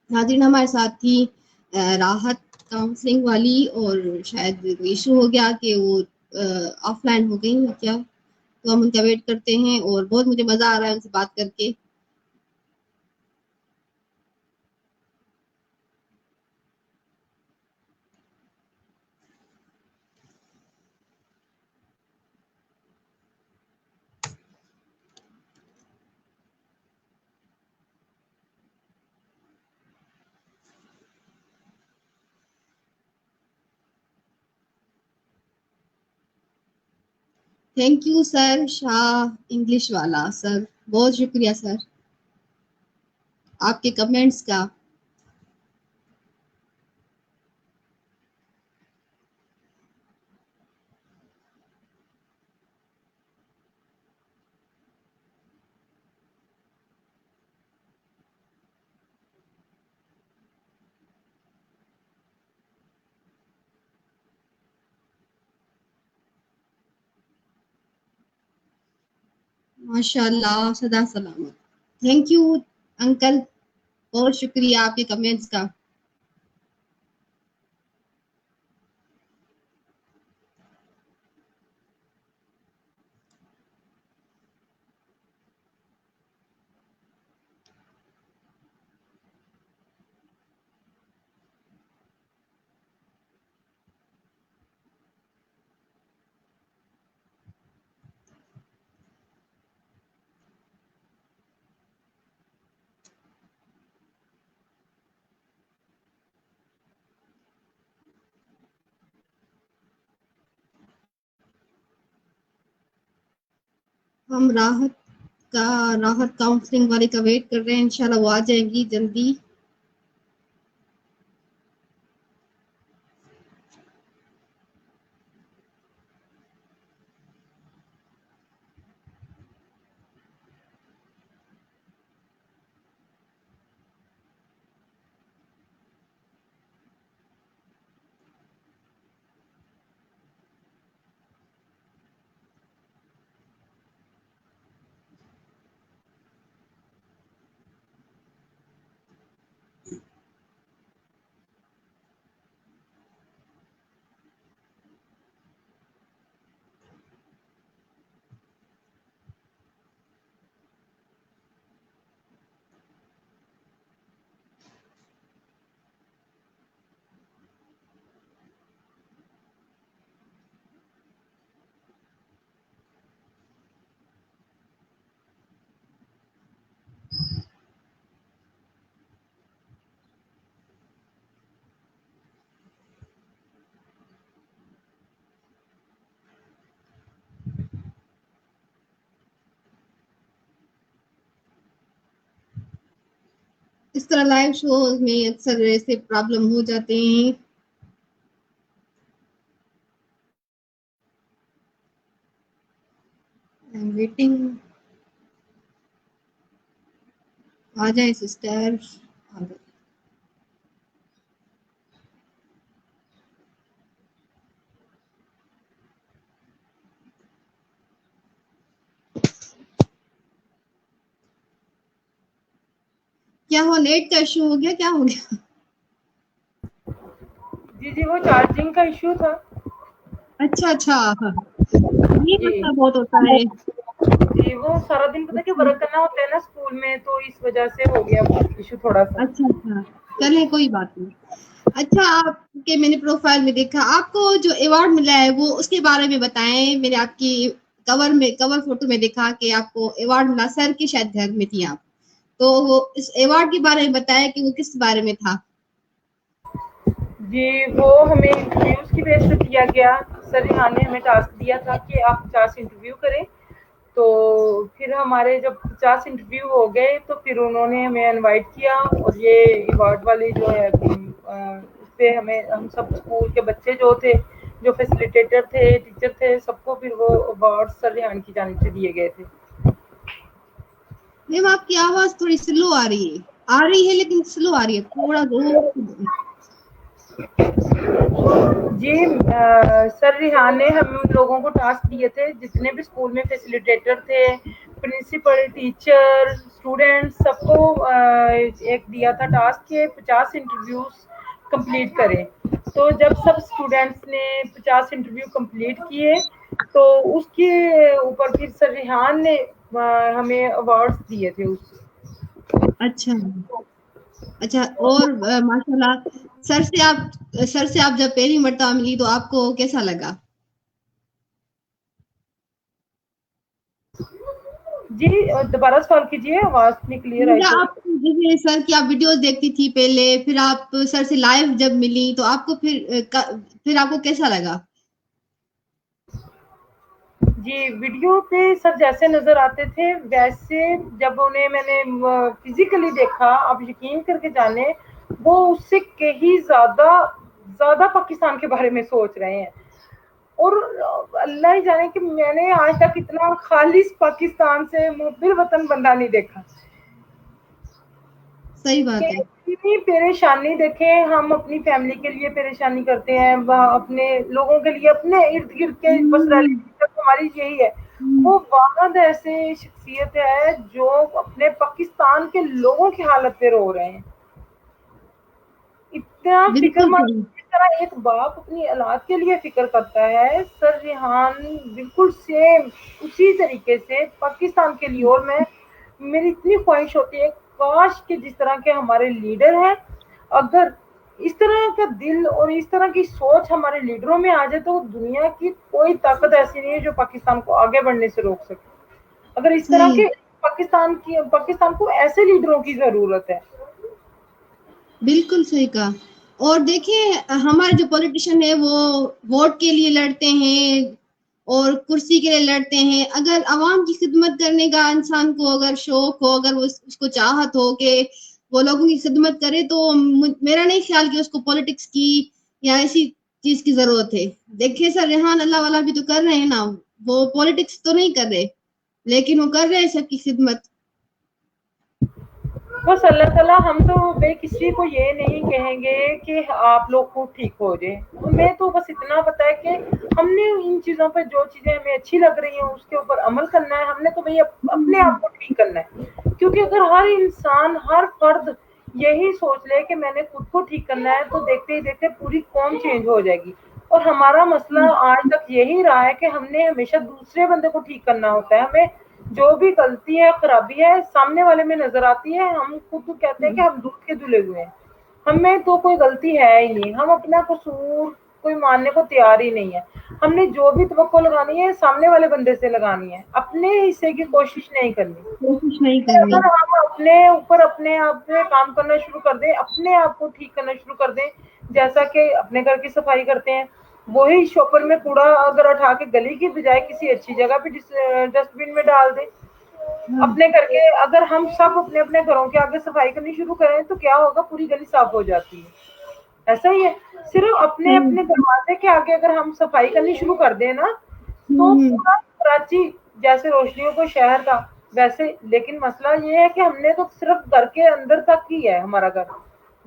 ناظرین ہمارے ساتھ تھی راحت کاؤنسلنگ والی، اور شاید کوئی ایشو ہو گیا کہ وہ آف لائن ہو گئی ہیں کیا، تو ہم ان کا ویٹ کرتے ہیں، اور بہت مجھے مزہ آ رہا ہے ان سے بات کر کے۔ Thank you sir, Shah English والا سر، بہت شکریہ سر آپ کے کمنٹس کا۔ ماشاء اللہ سدا سلامت، تھینک یو انکل، بہت شکریہ آپ کے کمنٹس کا۔ ہم راحت کاؤنسلنگ والے کا ویٹ کر رہے ہیں، انشاءاللہ وہ آ جائے گی جلدی. اس طرح لائیو شوز میں اکثر ایسے پرابلم ہو جاتے ہیں. ویٹنگ. آ جائیں سسٹر. کیا ہوا، نیٹ کا ایشو ہو گیا، کیا ہو گیا؟ جی وہ چارجنگ کا ایشو تھا. اچھا یہ جی مسئلہ بہت ہوتا ہے. جی وہ سارا دن پتہ کہ ورک کرنا ہوتا ہے نا اسکول میں، تو اس وجہ سے ہو گیا ایشو تھوڑا سا. اچھا چلیں کوئی بات نہیں. اچھا، آپ کے میں نے پروفائل میں دیکھا آپ کو جو ایوارڈ ملا ہے وہ اس کے بارے میں بتائیں. میں نے آپ کی کور فوٹو میں دیکھا کہ آپ کو ایوارڈ ملا، سر کے شاید گھر میں تھی آپ، تو وہ اس ایوارڈ کے بارے میں بتایا کہ وہ کس بارے میں تھا. جی وہ ہمیں انٹرویوز کی بیس پہ دیا گیا. سر ریحان نے ہمیں ٹاسک دیا تھا کہ آپ 50 انٹرویو کریں. تو پھر ہمارے جب 50 انٹرویو ہو گئے تو پھر انہوں نے ہمیں انوائٹ کیا، اور یہ ایوارڈ والے جو ہے اس پہ ہم سب اسکول کے بچے جو تھے، جو فیسیلیٹیٹر تھے، ٹیچر تھے، سب کو پھر وہ ایوارڈ سر ریحان کی جانب سے دیے گئے تھے. میم آپ کی آواز تھوڑی سلو آ رہی ہے لیکن سلو آ رہی ہے، تھوڑا زور. جی سر ریحان نے ہم لوگوں کو ٹاسک دیے تھے، جتنے بھی اسکول میں فیسیلیٹیٹر تھے، پرنسپل، ٹیچر، اسٹوڈینٹ، سب کو ایک دیا تھا ٹاسک کہ 50 انٹرویوز کمپلیٹ کریں. تو جب سب اسٹوڈینٹس نے 50 انٹرویو کمپلیٹ کیے تو اس کے اوپر پھر سر ریحان نے ہمیں ایوارڈس دیے تھے. اچھا اور ماشاءاللہ سر سے آپ جب پہلی مرتبہ ملی تو آپ کو کیسا لگا؟ جی دوبارہ سوال کیجیے، آواز نہیں کلیئر آئی تھوڑی. آپ جیسے سر کی آپ ویڈیوز دیکھتی تھی پہلے، پھر آپ سر سے لائیو جب ملی تو آپ کو پھر آپ کو کیسا لگا؟ جی ویڈیو پہ سر جیسے نظر آتے تھے ویسے جب انہیں میں نے فزیکلی دیکھا، آپ یقین کر کے جانے وہ اس سے کہیں زیادہ پاکستان کے بارے میں سوچ رہے ہیں. اور اللہ ہی جانے کہ میں نے آج تک اتنا خالص پاکستان سے محب وطن بندہ نہیں دیکھا. صحیح بات کہ ہے. اتنی پریشانی دیکھیں، ہم اپنی فیملی کے لیے پریشانی کرتے ہیں، اپنے لوگوں کے لیے، اپنے ارد گرد کے بس ہماری یہی ہے. وہ واحد ایسے شخصیت ہے جو اپنے پاکستان کے لوگوں کی حالت پہ رو رہے ہیں. اتنا فکر بالکل مند، صحیح. جس طرح ایک باپ اپنی اولاد کے لیے فکر کرتا ہے، سر ریحان بالکل سیم اسی طریقے سے پاکستان کے لیے. اور میری اتنی خواہش ہوتی ہے کاش کہ جس طرح کے ہمارے لیڈر ہیں، اگر اس طرح کا دل اور اس طرح کی سوچ ہمارے لیڈروں میں آ جائے تو دنیا کی کوئی طاقت ایسی نہیں ہے جو پاکستان کو آگے بڑھنے سے روک سکے. اگر اس طرح صحیح. کے پاکستان کو ایسے لیڈروں کی ضرورت ہے. بالکل صحیح کہا. اور دیکھیں ہمارے جو پولیٹیشین ہے وہ ووٹ کے لیے لڑتے ہیں اور کرسی کے لیے لڑتے ہیں. اگر عوام کی خدمت کرنے کا انسان کو اگر شوق ہو, اگر وہ اس کو چاہت ہو کہ وہ لوگوں کی خدمت کرے, تو میرا نہیں خیال کہ اس کو پولیٹکس کی یا ایسی چیز کی ضرورت ہے. دیکھیے سر, ریحان اللہ والا بھی تو کر رہے ہیں نا, وہ پولیٹکس تو نہیں کر رہے لیکن وہ کر رہے ہیں سب کی خدمت. بس اللہ تعالیٰ, ہم تو بے کسی کو یہ نہیں کہیں گے کہ آپ لوگ کو ٹھیک ہو جائے. ہمیں تو بس اتنا پتا ہے کہ ہم نے ان چیزوں پہ جو چیزیں ہمیں اچھی لگ رہی ہیں اس کے اوپر عمل کرنا ہے. ہم نے تو بھئی اپنے آپ کو ٹھیک کرنا ہے, کیونکہ اگر ہر انسان, ہر فرد یہی سوچ لے کہ میں نے خود کو ٹھیک کرنا ہے, تو دیکھتے ہی دیکھتے پوری قوم چینج ہو جائے گی. اور ہمارا مسئلہ آج تک یہی رہا ہے کہ ہم نے ہمیشہ دوسرے بندے کو ٹھیک کرنا ہوتا ہے. ہمیں جو بھی غلطی ہے, خرابی ہے, سامنے والے میں نظر آتی ہے, ہم خود کہتے ہیں کہ ہم دودھ کے دھلے ہوئے ہیں, ہمیں تو کوئی غلطی ہے ہی نہیں, ہم اپنا قصور کوئی ماننے کو تیار ہی نہیں ہے. ہم نے جو بھی توقع لگانی ہے سامنے والے بندے سے لگانی ہے, اپنے حصے کی کوشش نہیں کرنی. کوشش نہیں کرنی. اگر ہم اپنے اوپر اپنے آپ پہ کام کرنا شروع کر دیں, اپنے آپ کو ٹھیک کرنا شروع کر دیں, جیسا کہ اپنے گھر کی صفائی کرتے ہیں, وہی شوپر میں کوڑا اگر اٹھا کے گلی کی بجائے کسی اچھی جگہ پہ ڈسٹ بن میں ڈال دیں, اپنے گھر کے, اگر ہم سب اپنے اپنے گھروں کے آگے صفائی کرنی شروع کریں تو کیا ہوگا, پوری گلی صاف ہو جاتی ہے. ایسا ہی ہے, صرف اپنے اپنے دروازے کے آگے اگر ہم صفائی کرنی شروع کر دیں نا, تو پورا کراچی جیسے روشنیوں کو شہر تھا ویسے. لیکن مسئلہ یہ ہے کہ ہم نے تو صرف گھر کے اندر تک ہی ہے ہمارا گھر,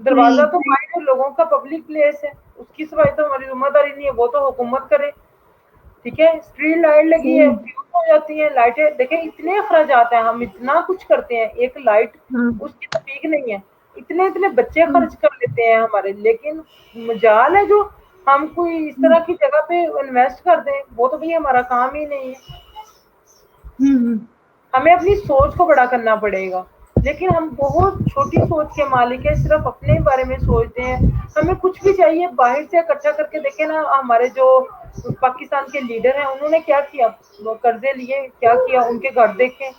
دروازہ تو باہر لوگوں کا پبلک پلیس ہے, اس کی صفائی تو ہماری ذمہ داری نہیں ہے, وہ تو حکومت کرے. ٹھیک ہے, اسٹریٹ لائٹ لگی ہے, ہو جاتی ہیں لائٹیں, دیکھیں اتنے اخراجات ہیں, ہم اتنا کچھ کرتے ہیں, ایک لائٹ اس کی تفیق نہیں ہے, اتنے اتنے بچے خرچ کر لیتے ہیں ہمارے. لیکن مجال ہے جو ہم کوئی اس طرح کی جگہ پہ انویسٹ کر دیں, وہ تو بھی ہمارا کام ہی نہیں ہے. ہمیں اپنی سوچ کو بڑا کرنا پڑے گا, لیکن ہم بہت چھوٹی سوچ کے مالک ہیں, صرف اپنے بارے میں سوچتے ہیں. ہمیں کچھ بھی چاہیے باہر سے اکٹھا کر کے دیکھیں نا, ہمارے جو پاکستان کے لیڈر ہیں انہوں نے کیا کیا, وہ قرضے لیے, کیا کیا, ان کے گھر دیکھیں,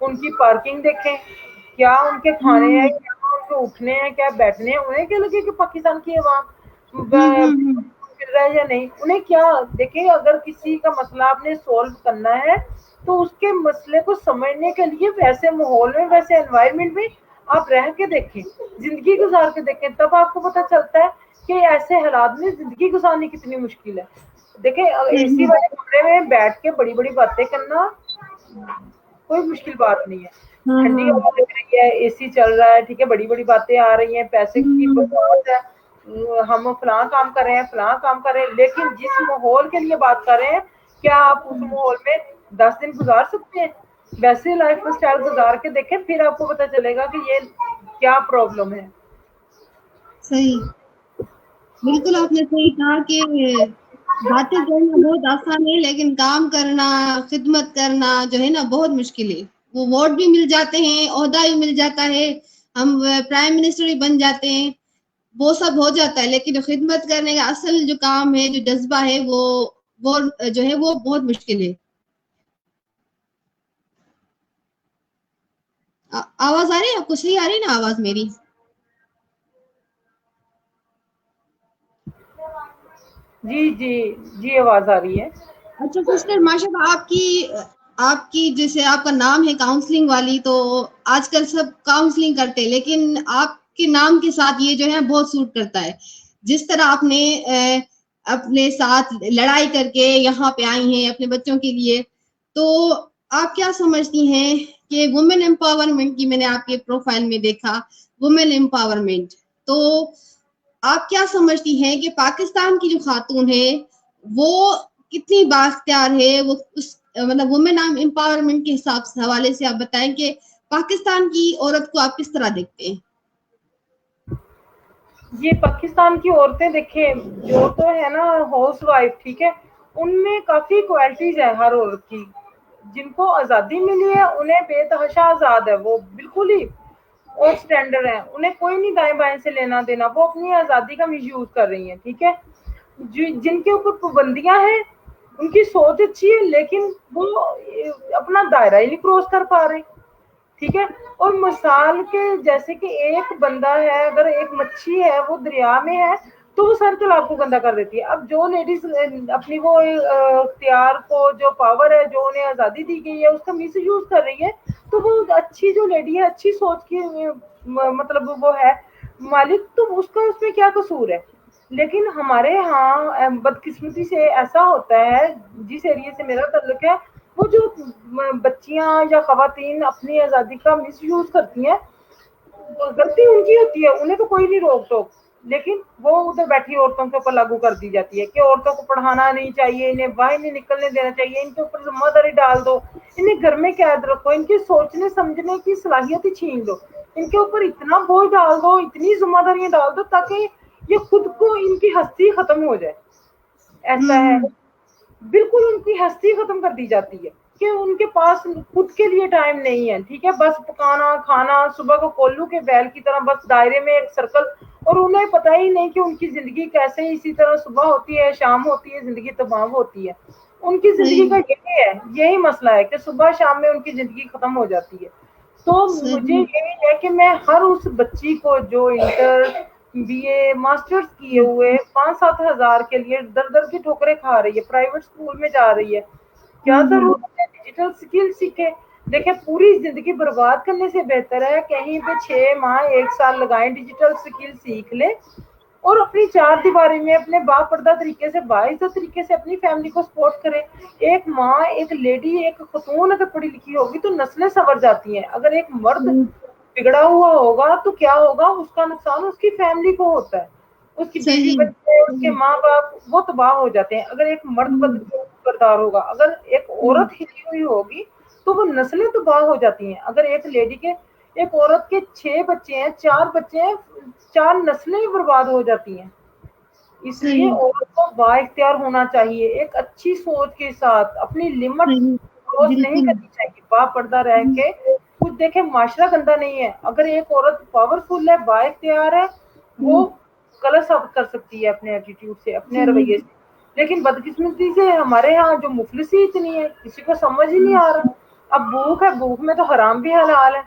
ان کی پارکنگ دیکھیں, کیا ان کے کھانے ہیں, کیا ان کے اٹھنے ہیں, کیا بیٹھنے ہیں. انہیں کیا لگے کہ پاکستان کی عوام مل رہا ہے یا نہیں, انہیں کیا. دیکھیں, اگر کسی کا مسئلہ آپ نے سولو کرنا ہے تو اس کے مسئلے کو سمجھنے کے لیے ویسے ماحول میں, ویسے انوائرمنٹ میں آپ رہ کے دیکھیں, زندگی گزار کے دیکھیں, تب آپ کو پتہ چلتا ہے کہ ایسے حالات میں زندگی گزارنی کتنی مشکل ہے. دیکھیں, اے سی والے کمرے میں بیٹھ کے بڑی بڑی باتیں کرنا کوئی مشکل بات نہیں ہے. ٹھنڈی ہوا لگ رہی ہے, اے سی چل رہا ہے, ٹھیک ہے, بڑی بڑی باتیں آ رہی ہیں, پیسے کی بچت ہے, ہم فلاں کام کر رہے ہیں, فلاں کام کر رہے ہیں. لیکن جس ماحول کے لیے بات کر رہے ہیں, کیا آپ اس ماحول میں 10 دن گزار سکتے ہیں؟ ویسے لائف اسٹائل گزار کے دیکھیں, پھر آپ کو پتا چلے گا کہ یہ کیا پرابلم ہے. صحیح, بالکل آپ نے صحیح کہا کہ باتیں کرنا بہت آسان ہے, لیکن کام کرنا, خدمت کرنا جو ہے نا بہت مشکل ہے. وہ ووٹ بھی مل جاتے ہیں, عہدہ بھی مل جاتا ہے, ہم پرائم منسٹر بھی بن جاتے ہیں, وہ سب ہو جاتا ہے, لیکن خدمت کرنے کا اصل جو کام ہے, جو جذبہ ہے, وہ جو ہے وہ بہت مشکل ہے. آواز آ رہی ہے آپ کو؟ صحیح آ رہی ہے نا آواز میری؟ جی جی جی, آواز آ رہی ہے. اچھا سسٹر, ماشاء اللہ, آپ کی جیسے آپ کا نام ہے کاؤنسلنگ والی, تو آج کل سب کاؤنسلنگ کرتے ہیں, لیکن آپ کے نام کے ساتھ یہ جو ہے بہت سوٹ کرتا ہے. جس طرح آپ نے اپنے ساتھ لڑائی کر کے یہاں پہ آئی ہیں اپنے بچوں کے لیے, تو آپ کیا سمجھتی ہیں کہ وومن امپاورمنٹ کی, میں نے آپ کے پروفائل میں دیکھا وومن امپاورمنٹ, تو آپ کیا سمجھتی ہیں کہ پاکستان کی جو خاتون ہے وہ کتنی بااختیار ہے؟ وہ اس مطلب وومن امپاورمنٹ کے حوالے سے آپ بتائیں کہ پاکستان کی عورت کو آپ کس طرح دیکھتے ہیں؟ یہ پاکستان کی عورتیں دیکھیں, جو تو ہے نا ہاؤس وائف, ٹھیک ہے, ان میں کافی کوالٹیز ہیں ہر عورت کی. جن کو آزادی ملی ہے انہیں بے تحاشا آزاد ہے, وہ بالکل ہی اور اسٹینڈرڈ ہے, انہیں کوئی نہیں دائیں بائیں سے لینا دینا, وہ اپنی آزادی کا مس یوز کر رہی ہیں. ٹھیک ہے, جن کے اوپر پابندیاں ہیں ان کی سوچ اچھی ہے, لیکن وہ اپنا دائرہ ہی نہیں کراس کر پا رہے. ٹھیک ہے, اور مثال کے جیسے کہ ایک بندہ ہے, اگر ایک مچھلی ہے وہ دریا میں ہے, تو وہ سر طلاق کو گندا کر دیتی ہے. اب جو لیڈیز اپنی وہ اختیار کو, جو پاور ہے, جو انہیں آزادی دی گئی ہے, اس کا مس یوز کر رہی ہے, تو وہ اچھی جو لیڈی ہے, اچھی سوچ کی مطلب وہ ہے مالک, تو اس کا اس میں کیا قصور ہے. لیکن ہمارے ہاں بدقسمتی سے ایسا ہوتا ہے, جس ایریے سے میرا تعلق ہے, وہ جو بچیاں یا خواتین اپنی آزادی کا مس یوز کرتی ہیں, غلطی ان کی ہوتی ہے, انہیں تو کوئی نہیں روک ٹوک, لیکن وہ ادھر بیٹھی عورتوں کے اوپر لاگو کر دی جاتی ہے کہ عورتوں کو پڑھانا نہیں چاہیے, انہیں باہر نہیں نکلنے دینا چاہیے, ان کے اوپر ذمہ داری ڈال دو, انہیں گھر میں قید رکھو, ان کی سوچنے سمجھنے کی صلاحیت ہی چھین دو, ان کے اوپر اتنا بوجھ ڈال دو, اتنی ذمہ داریاں ڈال دو تاکہ یہ خود کو ان کی ہستی ختم ہو جائے. ایسا ہے, بالکل ان کی ہستی ختم کر دی جاتی ہے کہ ان کے پاس خود کے لیے ٹائم نہیں ہے. ٹھیک ہے, بس پکانا کھانا, صبح کو کولو کے بیل کی طرح بس دائرے میں ایک سرکل, اور انہیں پتہ ہی نہیں کہ ان کی زندگی کیسے اسی طرح صبح ہوتی ہے شام ہوتی ہے, زندگی تمام ہوتی ہے. ان کی زندگی کا یہی ہے, یہی مسئلہ ہے کہ صبح شام میں ان کی زندگی ختم ہو جاتی ہے. تو مجھے یہی ہے کہ میں ہر اس بچی کو جو انٹر بی اے ماسٹرز کیے ہوئے 5-7 ہزار کے لیے در در کی ٹھوکریں کھا رہی ہے, پرائیویٹ اسکول میں جا رہی ہے, کیا ضرورت ہے ڈیجیٹل اسکل سیکھے. دیکھیں پوری زندگی برباد کرنے سے بہتر ہے کہیں پہ 6 ماہ 1 سال لگائیں, ڈیجیٹل اسکل سیکھ لے, اور اپنی 4 دیواری میں اپنے باپردہ طریقے سے, باعزت طریقے سے اپنی فیملی کو سپورٹ کرے. ایک ماں, ایک لیڈی, ایک خاتون اگر پڑھی لکھی ہوگی تو نسلیں سنور جاتی ہیں. اگر ایک مرد بگڑا ہوا ہوگا تو کیا ہوگا, اس کا نقصان اس کی فیملی کو ہوتا ہے, اس کی بیوی بچے, اس کے ماں باپ, وہ تباہ ہو جاتے ہیں. اگر ایک مرد کردار ہوگا, اگر ایک عورت ہلی ہوئی ہوگی تو وہ نسلیں تباہ ہو جاتی ہیں. اگر ایک لیڈی کے, ایک عورت کے 6 بچے ہیں, 4 بچے ہیں, 4 نسلیں برباد ہو جاتی ہیں. اس لیے عورت کو با اختیار ہونا چاہیے, ایک اچھی سوچ کے ساتھ, اپنی لمٹ کراس نہیں کرنی چاہیے, با پردہ رہ کے. کچھ دیکھیں معاشرہ گندا نہیں ہے, اگر ایک عورت پاورفل ہے, با اختیار ہے, وہ غلط ثابت کر سکتی ہے اپنے ایٹیٹیوڈ سے, اپنے رویے سے. لیکن بدقسمتی سے ہمارے ہاں جو مفلسی اتنی ہے, کسی کو سمجھ ہی نہیں آ رہا. اب بھوک ہے, بھوک میں تو حرام بھی حلال ہے,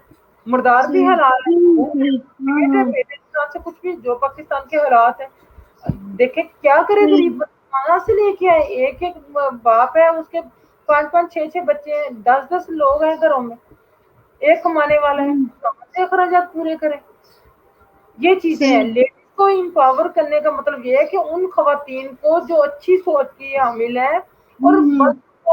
مردار بھی حلال ہے, پیٹ ہے, پیٹ سے کچھ بھی, جو پاکستان کے حالات ہیں. دیکھیں کیا کرے غریب, کہاں سے لے کے آئے. ایک ایک باپ ہے, اس کے 5-5 6-6 بچے ہیں, 10-10 لوگ ہیں گھروں میں, ایک کمانے والا ہے, کہاں سے اخراجات پورے کریں. یہ چیزیں ہیں. لیڈیز کو امپاور کرنے کا مطلب یہ ہے کہ ان خواتین کو جو اچھی سوچ کی حامل ہے, اور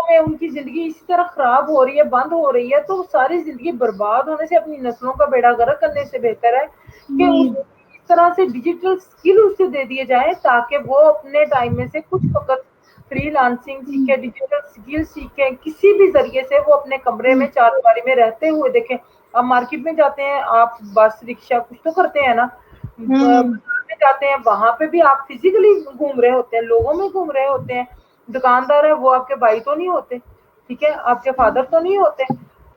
میں ان کی زندگی اسی طرح خراب ہو رہی ہے, بند ہو رہی ہے, تو ساری زندگی برباد ہونے سے اپنی نسلوں کا بیڑا غرق کرنے سے بہتر ہے کہ اس طرح سے ڈیجیٹل اسکل اسے دے دیے جائیں تاکہ وہ اپنے ٹائم میں سے کچھ وقت فری لانسنگ سیکھے, ڈیجیٹل اسکل سیکھیں, کسی بھی ذریعے سے وہ اپنے کمرے میں 4 دیواری میں رہتے ہوئے. دیکھیں آپ مارکیٹ میں جاتے ہیں, آپ بس رکشا کچھ تو کرتے ہیں نا, میں جاتے ہیں, وہاں پہ بھی آپ فزیکلی گھوم رہے ہوتے ہیں, لوگوں میں گھوم رہے ہوتے ہیں. دکاندار ہے, وہ آپ کے بھائی تو نہیں ہوتے, ٹھیک ہے, آپ کے فادر تو نہیں ہوتے,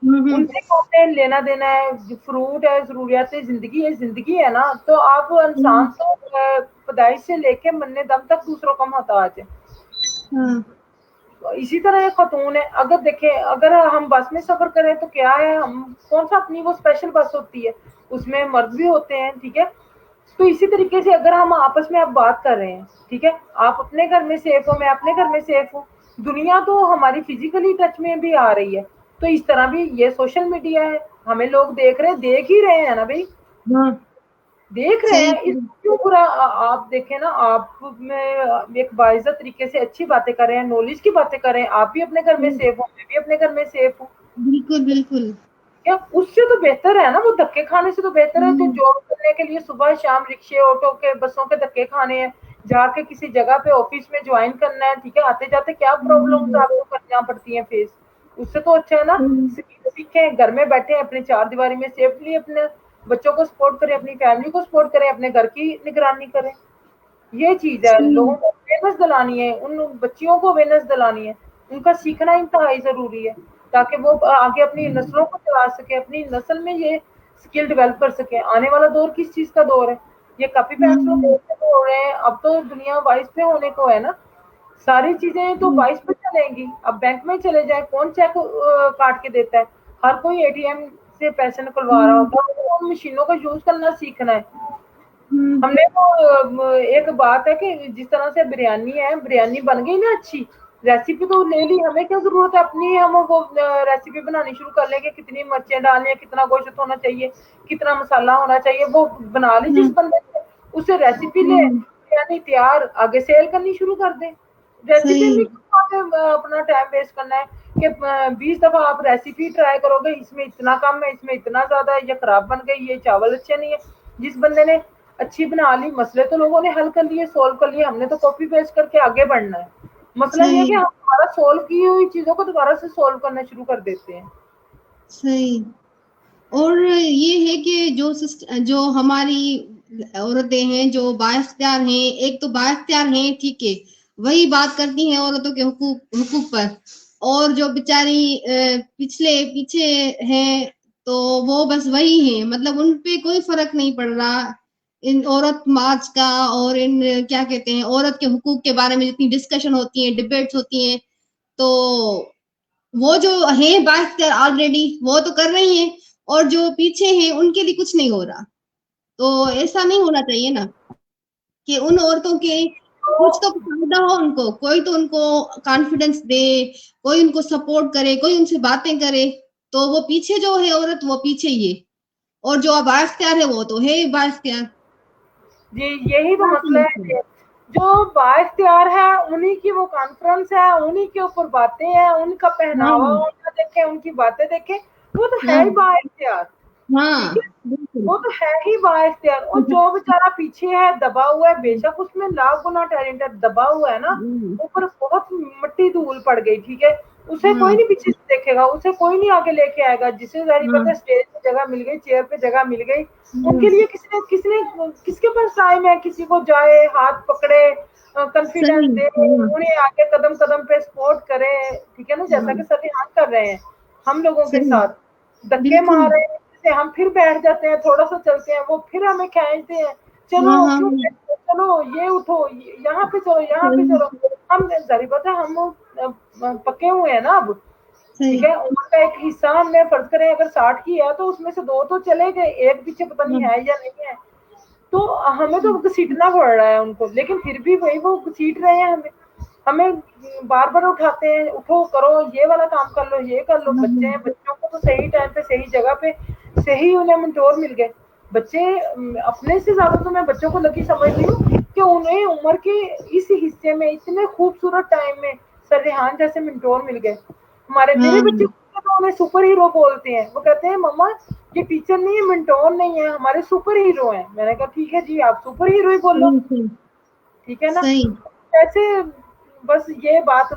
ان سے کہتے ہیں لینا دینا ہے, فروٹ ہے, ضروریات زندگی ہے, زندگی ہے نا. تو آپ انسان تو پیدائش سے لے کے مرنے دم تک دوسروں کا محتاج ہے. اسی طرح ایک خاتون ہے, اگر دیکھیں اگر ہم بس میں سفر کریں تو کیا ہے, ہم کون سا اپنی وہ اسپیشل بس ہوتی ہے, اس میں مرد بھی ہوتے ہیں, ٹھیک ہے. تو اسی طریقے سے اگر ہم آپس میں اب بات کر رہے ہیں, ٹھیک ہے, آپ اپنے گھر میں سیف ہو, میں اپنے گھر میں سیف ہوں, دنیا تو ہماری فزیکلی ٹچ میں بھی آ رہی ہے. تو اس طرح بھی یہ سوشل میڈیا ہے, ہمیں لوگ دیکھ ہی رہے ہیں نا بھائی, دیکھ رہے ہیں. اس کیوں برا, آپ دیکھیں نا, آپ میں ایک باعزت طریقے سے اچھی باتیں کر رہے ہیں, نالج کی باتیں کر رہے ہیں, آپ بھی اپنے گھر میں سیف ہوں, میں بھی اپنے گھر میں سیف ہوں. بالکل بالکل. کیا اس سے تو بہتر ہے نا, وہ دھکے کھانے سے تو بہتر ہے. جو جاب کرنے کے لیے صبح شام رکشے, آٹو کے, بسوں کے دھکے کھانے ہیں, جا کے کسی جگہ پہ آفس میں جوائن کرنا ہے, ٹھیک ہے, آتے جاتے کیا پرابلمز آپ کو کرنا پڑتی ہیں فیس, اس سے تو اچھا ہے نا سیکھیں, گھر میں بیٹھے اپنی 4 دیواری میں سیفلی اپنے بچوں کو سپورٹ کریں, اپنی فیملی کو سپورٹ کریں, اپنے گھر کی نگرانی کریں. یہ چیز ہے, لوگوں کو اویئرنیس دلانی ہے, ان بچیوں کو اویئرنیس دلانی ہے, ان کا سیکھنا انتہائی ضروری ہے تاکہ وہ آگے اپنی نسلوں کو چلا سکے, اپنی نسل میں یہ اسکل ڈیولپ کر سکے. آنے والا دور کس چیز کا دور ہے, یہ کاپی پینسلوں ہو رہے ہیں. اب تو دنیا 22 پہ ہونے کو ہے نا, ساری چیزیں تو 22 پہ چلیں گی. اب بینک میں چلے جائیں, کون چیک کاٹ کے دیتا ہے, ہر کوئی ATM سے پیسے نکلوا رہا ہوتا ہے. ان مشینوں کا یوز کرنا سیکھنا ہے. ہم نے وہ ایک بات ہے کہ جس طرح سے بریانی بن گئی نا اچھی ریسیپی تو لے لی, ہمیں کیا ضرورت ہے اپنی ہم وہ ریسیپی بنانی شروع کر لیں گے, کتنی مرچیں ڈالنی ہے, کتنا گوشت ہونا چاہیے, کتنا مسالہ ہونا چاہیے, وہ بنا لی جس بندے نے اسے ریسیپی لے بریانی تیار, آگے سیل کرنی شروع کر دیں. ریسیپی میں اپنا ٹائم ویسٹ کرنا ہے کہ 20 دفعہ آپ ریسیپی ٹرائی کرو گے, اس میں اتنا کم ہے, اس میں اتنا زیادہ ہے, یہ خراب بن گئی, یہ چاول اچھے نہیں ہے. جس بندے نے اچھی بنا لی, مسئلے تو لوگوں نے حل کر لیے, سولو کر لیے, ہم نے تو کاپی پیسٹ کر کے آگے بڑھنا ہے. مسئلہ یہ ہے کہ ہم دوبارہ سولو کی ہوئی چیزوں کو دوبارہ سے سولو کرنا شروع کر دیتے ہیں. صحیح. اور یہ ہے کہ جو ہماری عورتیں ہیں جو بااختیار ہیں, ایک تو بااختیار ہیں ٹھیک ہے, وہی بات کرتی ہیں عورتوں کے حقوق پر, اور جو بیچاری پیچھے ہیں تو وہ بس وہی ہیں, مطلب ان پہ کوئی فرق نہیں پڑ رہا. ان عورت مارچ کا اور ان کیا کہتے ہیں عورت کے حقوق کے بارے میں جتنی ڈسکشن ہوتی ہیں, ڈبیٹس ہوتی ہیں, تو وہ جو ہیں بااختیار آلریڈی وہ تو کر رہی ہیں, اور جو پیچھے ہیں ان کے لیے کچھ نہیں ہو رہا. تو ایسا نہیں ہونا چاہیے نا کہ ان عورتوں کے کچھ تو فائدہ ہو, ان کو کوئی تو ان کو کانفیڈنس دے, کوئی ان کو سپورٹ کرے, کوئی ان سے باتیں کرے. تو وہ پیچھے جو ہے عورت وہ پیچھے ہی ہے, اور جو بااختیار ہے وہ تو ہے بااختیار. جی یہی تو مسئلہ ہے, جو بااختیار ہے انہی کی وہ کانفرنس ہے, انہی کے اوپر باتیں ہیں, ان کا پہناوا دیکھیں, ان کی باتیں دیکھیں, وہ تو ہے ہی بااختیار. ٹھیک ہے, وہ تو ہے ہی بااختیار. اور جو بیچارہ پیچھے ہے, دبا ہوا ہے, بے شک اس میں لاکھ گنا ٹیلنٹ ہے, دبا ہوا ہے نا, اوپر بہت مٹی دھول پڑ گئی, ٹھیک ہے, اسے کوئی نہیں پیچھے سے دیکھے گا, اسے کوئی نہیں آگے لے کے آئے گا. جسے ظاہر بات ہے اسٹیج پہ جگہ مل گئی, چیئر پہ جگہ مل گئی, ان کے لیے کس کے پاس ٹائم ہے کسی کو جائے, ہاتھ پکڑے, کنفیڈنس دے, انہیں آگے قدم قدم پہ سپورٹ کرے, ٹھیک ہے نا, جیسا کہ سرحان کر رہے ہیں ہم لوگوں کے ساتھ, دھکے مار رہے ہیں, ہم پھر بیٹھ جاتے ہیں, تھوڑا سا چلتے ہیں, وہ پھر ہمیں کھینچتے ہیں, چلو کیوں, چلو یہ اٹھو, یہاں پہ چلو, یہاں پہ چلو. ہم ظاہر بات ہے ہم پکے ہوئے ہیں نا اب, ٹھیک ہے, عمر کا ایک حصہ ہم نے فرض کریں اگر 60 کی ہے تو اس میں سے 2 تو چلے گئے, ایک پیچھے پتہ نہیں ہے یا نہیں ہے, تو ہمیں تو گھسیٹنا پڑ رہا ہے ان کو, لیکن پھر بھی وہی وہ گھسیٹ رہے ہیں ہمیں بار بار اٹھاتے ہیں, اٹھو کرو, یہ والا کام کر لو, یہ کر لو. بچے ہیں, بچوں کو تو صحیح ٹائم پہ صحیح جگہ پہ صحیح انہیں منٹور مل گئے. بچے اپنے سے زیادہ تو میں بچوں کو لکی سمجھتی ہوں کہ انہیں عمر کے اس حصے میں اتنے خوبصورت ٹائم میں سرحان جیسے منٹور مل گئے. میرے بچے تو انہیں سپر ہیرو بولتے ہیں, وہ کہتے ہیں مما یہ ٹیچر نہیں ہے, منٹور نہیں ہے, ہمارے سپر ہیرو ہیں. میں نے کہا ٹھیک ہے جی, آپ سپر ہیرو ہی بولو, ٹھیک ہے نا. ایسے بس یہ بات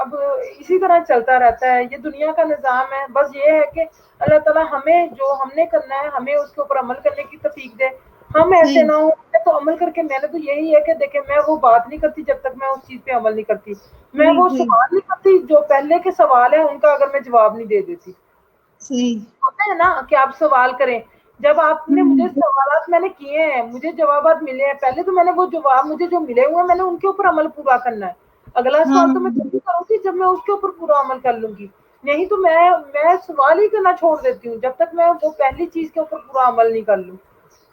اب اسی طرح چلتا رہتا ہے, یہ دنیا کا نظام ہے. بس یہ ہے کہ اللہ تعالیٰ ہمیں جو ہم نے کرنا ہے ہمیں اس کے اوپر عمل کرنے کی توفیق دے. ہم ایسے نہ ہوں تو عمل کر کے, میں نے تو یہی ہے کہ دیکھیں میں وہ بات نہیں کرتی جب تک میں اس چیز پہ عمل نہیں کرتی, میں وہ سوال نہیں کرتی جو پہلے کے سوال ہیں ان کا اگر میں جواب نہیں دے دیتی. ہوتا ہے نا کہ آپ سوال کریں, جب آپ نے مجھے سوالات میں نے کیے ہیں, مجھے جوابات ملے ہیں, پہلے تو میں نے وہ جواب مجھے جو ملے ہوئے ہیں میں نے ان کے اوپر عمل پورا کرنا ہے. اگلا سوال تو میں تبھی کروں گی جب میں اس کے اوپر پورا عمل کر لوں گی, نہیں تو میں سوال ہی کرنا چھوڑ دیتی ہوں جب تک میں وہ پہلی چیز کے اوپر پورا عمل نہیں کر لوں.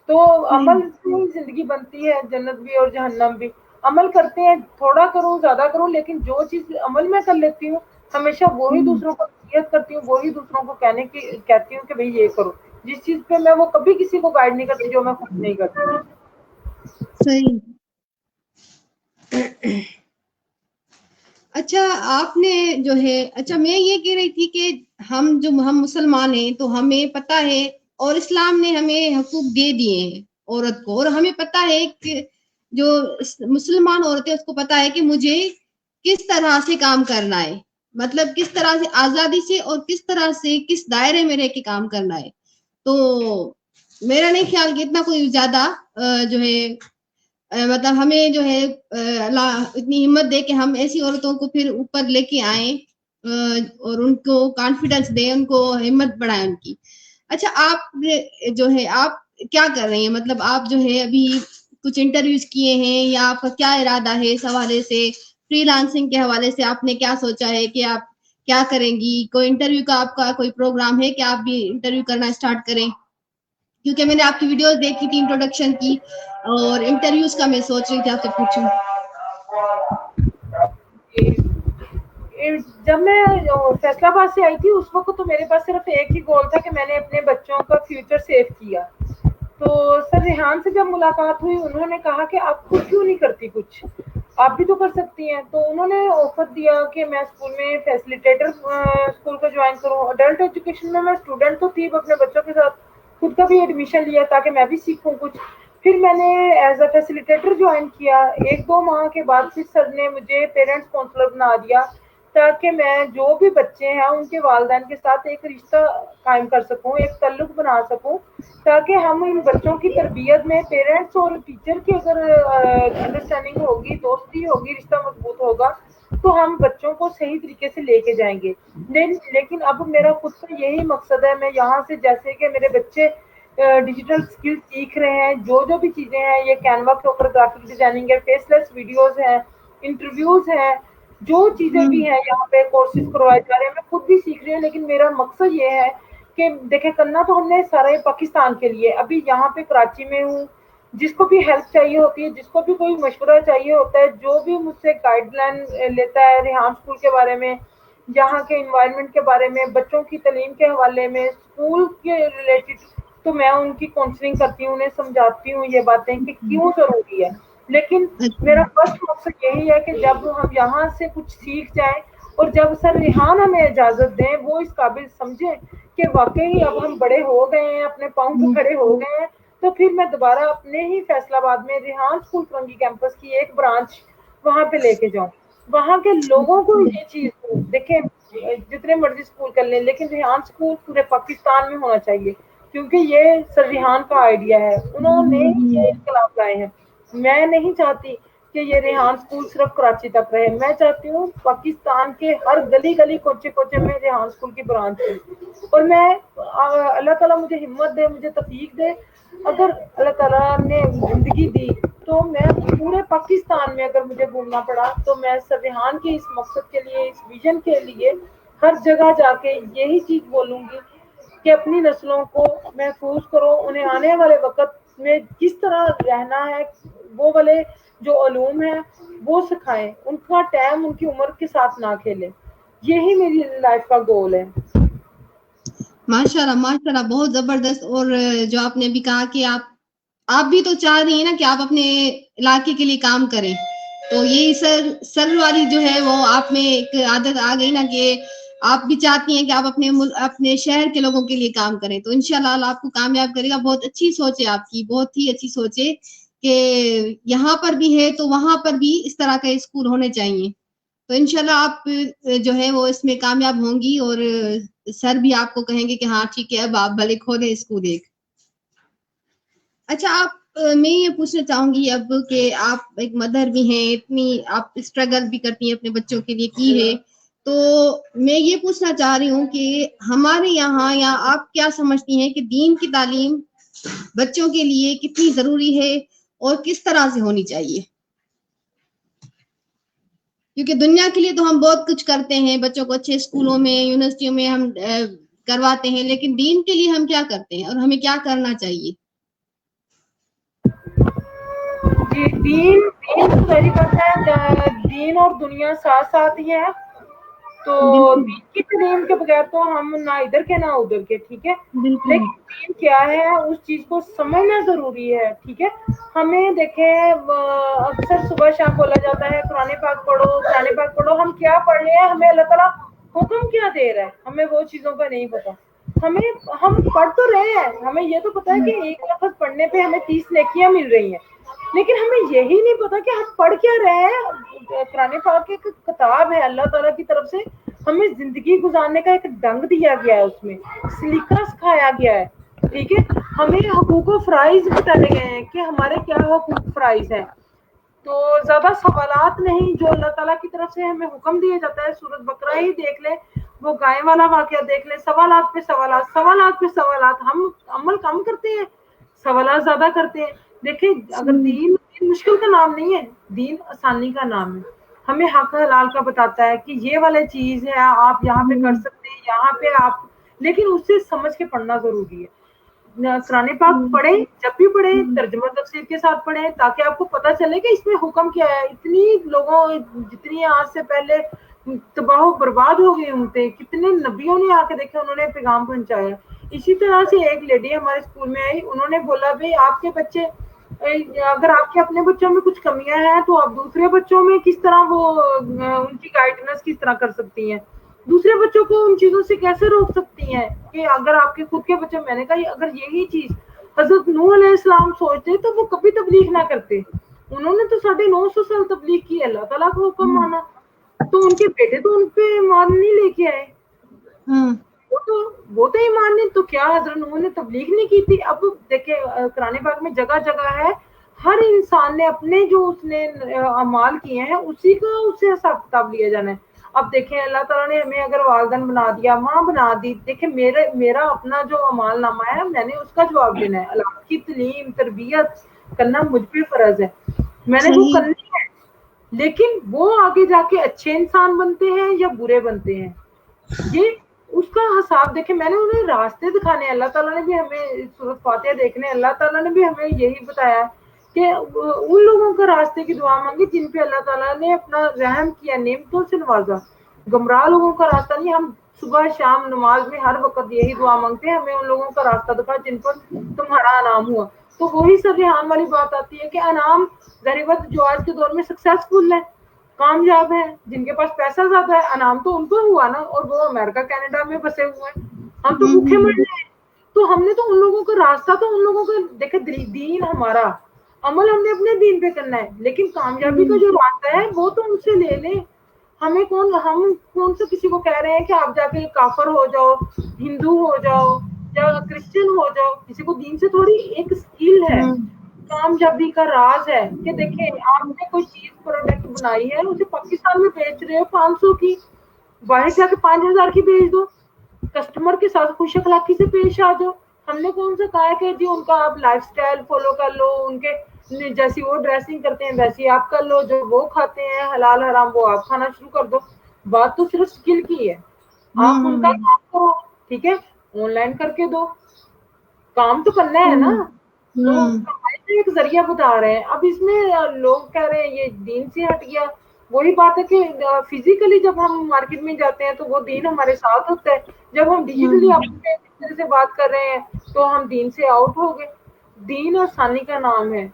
تو عمل سے ہی زندگی بنتی ہے, جنت بھی اور جہنم بھی. عمل کرتے ہیں, تھوڑا کروں زیادہ کروں, لیکن جو چیز عمل میں کر لیتی ہوں ہمیشہ وہی دوسروں کو نصیحت کرتی ہوں, وہی دوسروں کو کہتی ہوں کہ بھئی یہ کرو. جس چیز پہ میں وہ کبھی کسی کو گائیڈ نہیں کرتی جو میں خود نہیں کرتی. صحیح. اچھا آپ نے جو ہے, اچھا میں یہ کہہ رہی تھی کہ ہم مسلمان ہیں تو ہمیں پتہ ہے, اور اسلام نے ہمیں حقوق دے دیے ہیں عورت کو, اور ہمیں پتہ ہے کہ جو مسلمان عورتیں اس کو پتہ ہے کہ مجھے کس طرح سے کام کرنا ہے, مطلب کس طرح سے آزادی سے اور کس طرح سے کس دائرے میں رہ کے کام کرنا ہے. تو میرا نہیں خیال کہ اتنا کوئی زیادہ جو ہے مطلب ہمیں جو ہے اللہ اتنی ہمت دے کہ ہم ایسی عورتوں کو پھر اوپر لے کے آئیں اور ان کو کانفیڈنس دیں, ان کو ہمت بڑھائیں ان کی. اچھا آپ جو ہے آپ کیا کر رہے ہیں, مطلب آپ جو ہے ابھی کچھ انٹرویوز کیے ہیں, یا آپ کا کیا ارادہ ہے اس حوالے سے, فری لانسنگ کے حوالے سے آپ نے کیا سوچا ہے کہ آپ کیا کریں گی, کوئی انٹرویو کا آپ کا کوئی پروگرام ہے کہ آپ بھی انٹرویو کرنا اسٹارٹ کریں؟ کیونکہ میں نے آپ کی ویڈیوز دیکھی تھی انٹروڈکشن کی اور انٹرویوز کا میں سوچ رہی تھی آپ سے پوچھوں. جب میں فیصلہ آباد سے آئی تھی اس وقت تو میرے پاس صرف ایک ہی گول تھا کہ میں نے اپنے بچوں کا فیوچر سیو کیا. تو سر ریحان سے جب ملاقات ہوئی انہوں نے کہا کہ آپ خود کیوں نہیں کرتی کچھ, آپ بھی تو کر سکتی ہیں. تو انہوں نے آفر دیا کہ میں اسکول میں فیسلیٹیٹر اسکول کو جوائن کروں. اڈلٹ ایجوکیشن میں اسٹوڈنٹ تو تھی, اپنے بچوں کے ساتھ خود کا بھی ایڈمیشن لیا تاکہ میں بھی سیکھوں کچھ. پھر میں نے ایز اے فیسلیٹیٹر جوائن کیا. 1-2 ماہ کے بعد پھر سر نے مجھے پیرنٹس کاؤنسلر بنا دیا تاکہ میں جو بھی بچے ہیں ان کے والدین کے ساتھ ایک رشتہ قائم کر سکوں, ایک تعلق بنا سکوں, تاکہ ہم ان بچوں کی تربیت میں پیرنٹس اور ٹیچر کی اگر انڈرسٹینڈنگ ہوگی, دوستی ہوگی, رشتہ مضبوط ہوگا تو ہم بچوں کو صحیح طریقے سے لے کے جائیں گے. لیکن اب میرا خود کا یہی مقصد ہے, میں یہاں سے جیسے کہ میرے بچے ڈیجیٹل اسکل سیکھ رہے ہیں, جو بھی چیزیں ہیں, یہ کینوا کے اوپر گرافک ڈیزائننگ ہے, فیس لیس ویڈیوز ہیں, انٹرویوز ہیں, جو چیزیں بھی ہیں یہاں پہ کورسز پرووائڈ کر رہے ہیں, میں خود بھی سیکھ رہی ہوں. لیکن میرا مقصد یہ ہے کہ دیکھیں کرنا تو ہم نے سارے پاکستان کے لیے. ابھی یہاں پہ کراچی میں ہوں, جس کو بھی ہیلپ چاہیے ہوتی ہے, جس کو بھی کوئی مشورہ چاہیے ہوتا ہے, جو بھی مجھ سے گائیڈ لائن لیتا ہے ریحان اسکول کے بارے میں, یہاں کے انوائرمنٹ کے بارے میں, بچوں کی تعلیم کے حوالے میں, اسکول کے ریلیٹڈ, تو میں ان کی کاؤنسلنگ کرتی ہوں, انہیں سمجھاتی ہوں یہ باتیں کہ کیوں ضروری ہے. لیکن میرا فرسٹ مقصد یہی ہے کہ جب ہم یہاں سے کچھ سیکھ جائیں اور جب سر ریحان ہمیں اجازت دیں, وہ اس قابل سمجھیں کہ واقعی اب ہم بڑے ہو گئے ہیں, اپنے پاؤں پہ کھڑے ہو گئے ہیں, تو پھر میں دوبارہ اپنے ہی فیصلہ آباد میں ریحان اسکول فرنگی کیمپس کی ایک برانچ وہاں پہ لے کے جاؤں. وہاں کے لوگوں کو یہ چیز دیکھیں, جتنے مرضی اسکول کر لیں لیکن ریحان اسکول پورے پاکستان میں ہونا چاہیے, کیونکہ یہ سر ریحان کا آئیڈیا ہے, انہوں نے یہ انقلاب لائے ہیں. میں نہیں چاہتی کہ یہ ریحان اسکول صرف کراچی تک رہے, میں چاہتی ہوں پاکستان کے ہر گلی گلی کوچے کوچے میں ریحان اسکول کی برانچ ہے. اور میں اللہ تعالیٰ مجھے ہمت دے, مجھے توفیق دے, اگر اللہ تعالیٰ نے زندگی دی تو میں پورے پاکستان میں اگر مجھے گھومنا پڑا تو میں سر ریحان کے اس مقصد کے لیے, اس ویژن کے لیے ہر جگہ جا کے یہی چیز بولوں گی کہ اپنی نسلوں کو محفوظ کرو, انہیں آنے والے وقت میں کس طرح رہنا ہے وہ والے جو علوم ہیں وہ سکھائیں, ان کا ٹائم ان کی عمر کے ساتھ نہ کھیلیں. یہی میری لائف کا گول ہے. ماشاء اللہ بہت زبردست. اور جو آپ نے بھی کہا کہ آپ بھی تو چاہ رہی ہیں نا کہ آپ اپنے علاقے کے لیے کام کریں, تو یہی سر والی جو ہے وہ آپ میں ایک عادت آ گئی نا کہ آپ بھی چاہتی ہیں کہ آپ اپنے شہر کے لوگوں کے لیے کام کریں, تو انشاءاللہ اللہ آپ کو کامیاب کرے گا. بہت اچھی سوچ ہے آپ کی, بہت ہی اچھی سوچ ہے کہ یہاں پر بھی ہے تو وہاں پر بھی اس طرح کے اسکول ہونے چاہیے. تو انشاءاللہ آپ جو ہے وہ اس میں کامیاب ہوں گی, اور سر بھی آپ کو کہیں گے کہ ہاں ٹھیک ہے اب آپ بھلے کھولیں اسکول ایک. اچھا میں یہ پوچھنا چاہوں گی اب کہ آپ ایک مدر بھی ہیں, اتنی آپ اسٹرگل بھی کرتی ہیں اپنے بچوں کے لیے کی ہے, تو میں یہ پوچھنا چاہ رہی ہوں کہ ہمارے یہاں یا آپ کیا سمجھتی ہیں کہ دین کی تعلیم بچوں کے لیے کتنی ضروری ہے اور کس طرح سے ہونی چاہیے؟ کیونکہ دنیا کے لیے تو ہم بہت کچھ کرتے ہیں, بچوں کو اچھے اسکولوں میں یونیورسٹیوں میں ہم کرواتے ہیں, لیکن دین کے لیے ہم کیا کرتے ہیں اور ہمیں کیا کرنا چاہیے؟ جی, دین تو ظاہری بات ہے, دین اور دنیا ساتھ ساتھ ہی ہے. تو بالکل دین کی تعلیم کے بغیر تو ہم نہ ادھر کے نہ ادھر کے, ٹھیک ہے. بالکل لیکن دین کیا ہے اس چیز کو سمجھنا ضروری ہے, ٹھیک ہے. ہمیں دیکھیں اکثر صبح شام بولا جاتا ہے قرآن پاک پڑھو, قرآن پاک پڑھو. ہم کیا پڑھ رہے ہیں, ہمیں اللہ تعالیٰ حکم کیا دے رہا ہے, ہمیں وہ چیزوں کا نہیں پتا. ہم پڑھ تو رہے ہیں, ہمیں یہ تو پتا ہے کہ ایک لفظ پڑھنے پہ ہمیں 30 نیکیاں مل رہی ہیں, لیکن ہمیں یہی نہیں پتا کہ ہم پڑھ کیا رہے ہیں. قرآن پاک ایک کتاب ہے اللہ تعالیٰ کی طرف سے, ہمیں زندگی گزارنے کا ایک ڈھنگ دیا گیا ہے, اس میں سلیقہ سکھایا گیا ہے, ٹھیک ہے. ہمیں حقوق و فرائض بتانے گئے ہیں کہ ہمارے کیا حقوق فرائض ہیں. تو زیادہ سوالات نہیں, جو اللہ تعالیٰ کی طرف سے ہمیں حکم دیا جاتا ہے. سورۃ بقرہ ہی دیکھ لیں, وہ گائے والا واقعہ دیکھ لیں, سوالات پہ سوالات, سوالات پہ سوالات. ہم عمل کم کرتے ہیں, سوالات زیادہ کرتے ہیں. دیکھیں اگر دین مشکل کا نام نہیں ہے, دین آسانی کا نام ہے. ہمیں حق حلال کا بتاتا ہے کہ یہ والی چیز ہے, آپ یہاں پہ کر سکتے ہیں, یہاں پہ آپ, لیکن اسے سمجھ کے پڑھنا ضروری ہے. قرآن پاک پڑھیں، جب بھی پڑھیں ترجمہ تفسیر کے ساتھ پڑھیں، تاکہ آپ کو پتہ چلے کہ اس میں حکم کیا ہے. اتنی لوگوں جتنی آج سے پہلے تباہ و برباد ہو گئے ہوتے، کتنے نبیوں نے آ کے دیکھا، انہوں نے پیغام پہنچایا. اسی طرح سے ایک لیڈی ہمارے اسکول میں آئی، انہوں نے بولا بھائی آپ کے بچے، اگر آپ کے اپنے بچوں میں کچھ کمیاں ہیں تو آپ دوسرے بچوں میں کس طرح وہ ان کی گائیڈنس کس طرح کر سکتی ہیں، دوسرے بچوں کو ان چیزوں سے کیسے روک سکتی ہیں کہ اگر آپ کے خود کے بچے. میں نے کہا اگر یہی چیز حضرت نوح علیہ السلام سوچتے تو وہ کبھی تبلیغ نہ کرتے. انہوں نے تو 950 سال تبلیغ کی، اللہ تعالیٰ کا حکم مانا، تو ان کے بیٹے تو ان پہ ایمان نہیں لے کے آئے. وہ تو ایمان نہیں، تو کیا حضرت نوح نے تبلیغ نہیں کی تھی؟ اب دیکھیں قرآن پاک میں جگہ جگہ ہے، ہر انسان نے اپنے جو اس نے اعمال کیے ہیں اسی کا اس سے حساب کتاب لیا جانا ہے. اب دیکھیں اللہ تعالیٰ نے ہمیں اگر والدین بنا دیا، ماں بنا دی، دیکھیں میرا اپنا جو اعمال نامہ ہے میں نے اس کا جواب دینا ہے. اللہ کی تعلیم تربیت کرنا مجھ پہ فرض ہے، میں نے وہ کرنی ہے. لیکن وہ آگے جا کے اچھے انسان بنتے ہیں یا برے بنتے ہیں، یہ اس کا حساب دیکھیں. میں نے انہیں راستے دکھانے، اللہ تعالیٰ نے بھی ہمیں سورۃ فاتحہ دیکھنے، اللہ تعالیٰ نے بھی ہمیں یہی بتایا کہ ان لوگوں کا راستے کی دعا مانگی جن پہ اللہ تعالیٰ نے اپنا رحم کیا، نعمتوں سے نوازا. گمراہ لوگوں کا راستہ نہیں. ہم صبح شام نماز میں ہر وقت یہی دعا مانگتے ہیں، ہمیں ان لوگوں کا راستہ دکھا جن پر تمہارا انعام ہوا. تو وہی سب ریحان والی بات آتی ہے کہ انعام ظاہر بات جو آج کے دور میں سکسیسفل ہے، کامیاب ہے، جن کے پاس پیسہ زیادہ ہے، انعام تو ان کو ہوا نا، اور وہ امریکہ کینیڈا میں بسے ہوئے ہیں. ہم تو بھوکے مر رہے ہیں. تو ہم نے تو ان لوگوں کا راستہ، تو ان لوگوں کا دیکھے دین ہمارا عمل ہم نے اپنے دین پہ کرنا ہے، لیکن کامیابی کا جو راستہ ہے وہ تو ان سے لے لیں. ہم کون سے کسی کو کہہ رہے ہیں کہ آپ جا کے کافر ہو جاؤ، ہندو ہو جاؤ یا کرسچن ہو جاؤ. کسی کو دین سے تھوڑی ایک اسکل ہے، کامیابی کا راز ہے کہ دیکھیں آپ نے کوئی چیز پروڈکٹ بنائی ہے، اسے پاکستان میں بیچ رہے ہو 500 کی، باہر جا کے 5000 کی بیچ دو، کسٹمر کے ساتھ خوش اخلاقی سے پیش آ جاؤ. ہم نے کون سا کہا ہے کہ جی ان کا آپ لائف سٹائل فالو کر لو، ان کے جیسی وہ ڈریسنگ کرتے ہیں ویسی آپ کر لو، جو وہ کھاتے ہیں حلال حرام وہ آپ کھانا شروع کر دو. بات تو صرف اسکل کی ہے. آپ ان کا کام کرو، ٹھیک ہے، آن لائن کر کے دو، کام تو کرنا ہے نا. تو ایک ذریعہ بتا رہے ہیں. اب اس میں لوگ کہہ رہے ہیں یہ دین سے ہٹ گیا. وہی بات ہے کہ فزیکلی جب ہم مارکیٹ میں جاتے ہیں تو وہ دین ہمارے ساتھ ہوتا ہے، جب ہم ڈیجیٹلی اپنے طرح سے بات کر رہے ہیں تو ہم دین سے آؤٹ ہو گئے. دین آسانی کا نام ہے،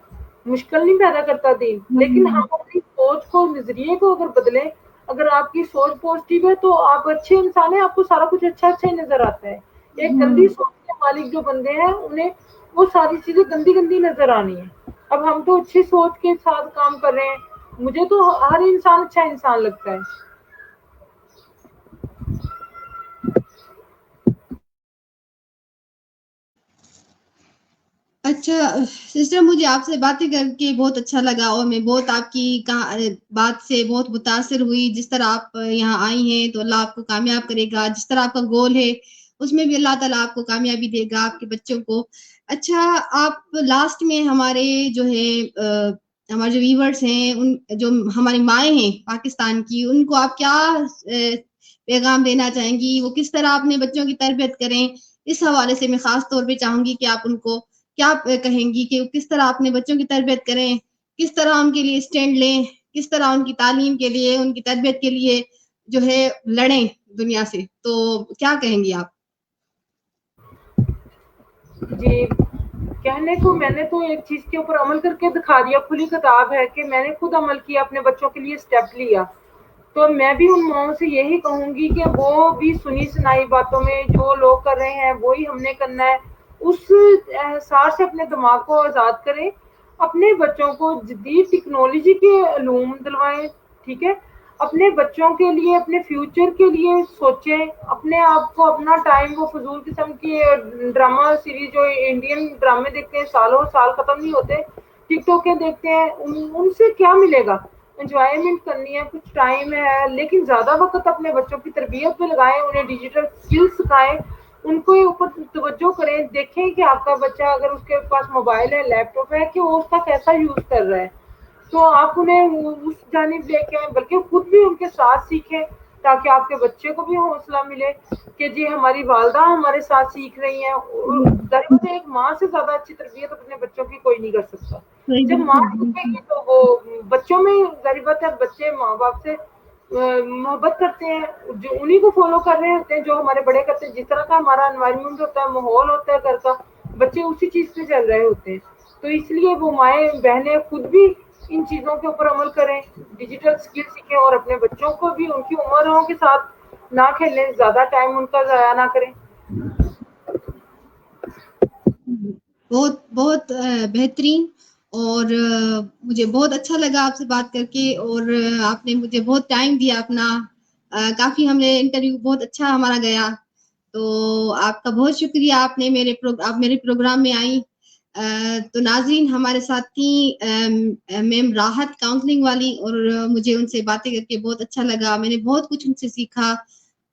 مشکل نہیں پیدا کرتا دین. لیکن ہم اپنی سوچ کو، نظریے کو اگر بدلیں، اگر آپ کی سوچ پازیٹیو ہے تو آپ اچھے انسان ہیں، آپ کو سارا کچھ اچھا اچھا ہی نظر آتا ہے. ایک گندی سوچ کے مالک جو بندے ہیں انہیں وہ ساری چیزیں گندی گندی نظر آنی ہے. اب ہم تو اچھی سوچ کے ساتھ کام کر رہے ہیں. مجھے تو ہر انسان اچھا انسان لگتا ہے. اچھا سسٹر، مجھے آپ سے باتیں کر کے بہت اچھا لگا، اور میں بہت آپ کی بات سے بہت متاثر ہوئی. جس طرح آپ یہاں آئی ہیں تو اللہ آپ کو کامیاب کرے گا، جس طرح آپ کا گول ہے اس میں بھی اللہ تعالیٰ آپ کو کامیابی دے گا، آپ کے بچوں کو. اچھا آپ لاسٹ میں ہمارے جو ہے ہمارے جو ویورز ہیں، ان جو ہماری مائیں ہیں پاکستان کی، ان کو آپ کیا پیغام دینا چاہیں گی؟ وہ کس طرح اپنے بچوں کی تربیت کریں؟ اس حوالے سے میں خاص طور پہ چاہوں گی کہ آپ ان کو کیا کہیں گی کہ کس طرح اپنے بچوں کی تربیت کریں، کس طرح ان کے لیے اسٹینڈ لیں، کس طرح ان کی تعلیم کے لیے، ان کی تربیت کے لیے جو ہے لڑیں دنیا سے. تو کیا کہیں گی آپ؟ جی کہنے کو میں نے تو ایک چیز کے اوپر عمل کر کے دکھا دیا. کھلی کتاب ہے کہ میں نے خود عمل کیا، اپنے بچوں کے لیے اسٹیپ لیا. تو میں بھی ان ماؤں سے یہی کہوں گی کہ وہ بھی سنی سنائی باتوں میں جو لوگ کر رہے ہیں وہی ہم نے کرنا ہے. اس احساس سے اپنے دماغ کو آزاد کریں، اپنے بچوں کو جدید ٹیکنالوجی کے علوم دلوائیں، ٹھیک ہے، اپنے بچوں کے لیے، اپنے فیوچر کے لیے سوچیں. اپنے آپ کو اپنا ٹائم وہ فضول قسم کی ڈرامہ سیریز جو انڈین ڈرامے دیکھتے ہیں سالوں سال ختم نہیں ہوتے، ٹک ٹوکیں دیکھتے ہیں، ان سے کیا ملے گا؟ انجوائمنٹ کرنی ہے، کچھ ٹائم ہے، لیکن زیادہ وقت اپنے بچوں کی تربیت پہ لگائیں، انہیں ڈیجیٹل اسکل سکھائیں، ان کو اوپر توجہ کریں. دیکھیں کہ آپ کا بچہ اگر اس کے پاس موبائل ہے، لیپ ٹاپ ہے، کہ وہ اس کا کیسا یوز کر رہا ہے. تو آپ انہیں اس جانب لے کے آئیں، بلکہ خود بھی ان کے ساتھ سیکھیں تاکہ آپ کے بچے کو بھی حوصلہ ملے کہ جی ہماری والدہ ہمارے ساتھ سیکھ رہی ہیں. ظاہر بات ہے ایک ماں سے زیادہ اچھی تربیت اپنے بچوں کی کوئی نہیں کر سکتا. جب ماں سیکھے گی تو وہ بچوں میں ظاہر بات ہے بچے ماں باپ سے محبت کرتے ہیں, جو انہیں کو فالو کر رہے ہوتے ہیں جو ہمارے بڑے کرتے ہیں. جس طرح کا ہمارا انوائرمنٹ ہوتا ہے, ماحول ہوتا ہے گھر کا, بچے اسی چیز سے چل رہے ہوتے ہیں. تو اس لیے وہ مائیں بہنیں خود بھی ان چیزوں کے اوپر عمل کریں, ڈیجیٹل اسکل سیکھیں, اور اپنے بچوں کو بھی ان کی عمروں کے ساتھ نہ کھیلیں, زیادہ ٹائم ان کا ضائع نہ کریں. بہت بہت بہترین. اور مجھے بہت اچھا لگا آپ سے بات کر کے, اور آپ نے مجھے بہت ٹائم دیا اپنا. کافی ہم نے انٹرویو بہت اچھا ہمارا گیا, تو آپ کا بہت شکریہ. آپ نے آپ میرے پروگرام میں آئی. تو ناظرین, ہمارے ساتھ تھیں میم راحت کاؤنسلنگ والی, اور مجھے ان سے باتیں کر کے بہت اچھا لگا. میں نے بہت کچھ ان سے سیکھا.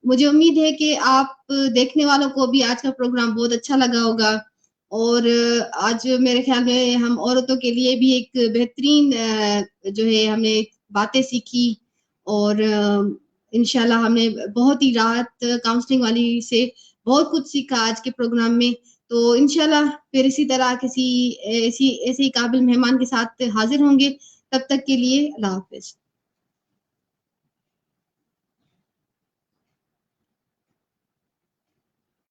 مجھے امید ہے کہ آپ دیکھنے والوں کو بھی آج کا پروگرام بہت اچھا لگا ہوگا. اور آج میرے خیال میں ہم عورتوں کے لیے بھی ایک بہترین جو ہے ہم نے باتیں سیکھی, اور انشاءاللہ ہم نے بہت ہی راحت کاؤنسلنگ والی سے بہت کچھ سیکھا آج کے پروگرام میں. تو انشاءاللہ پھر اسی طرح کسی ایسے ہی قابل مہمان کے ساتھ حاضر ہوں گے. تب تک کے لیے اللہ حافظ.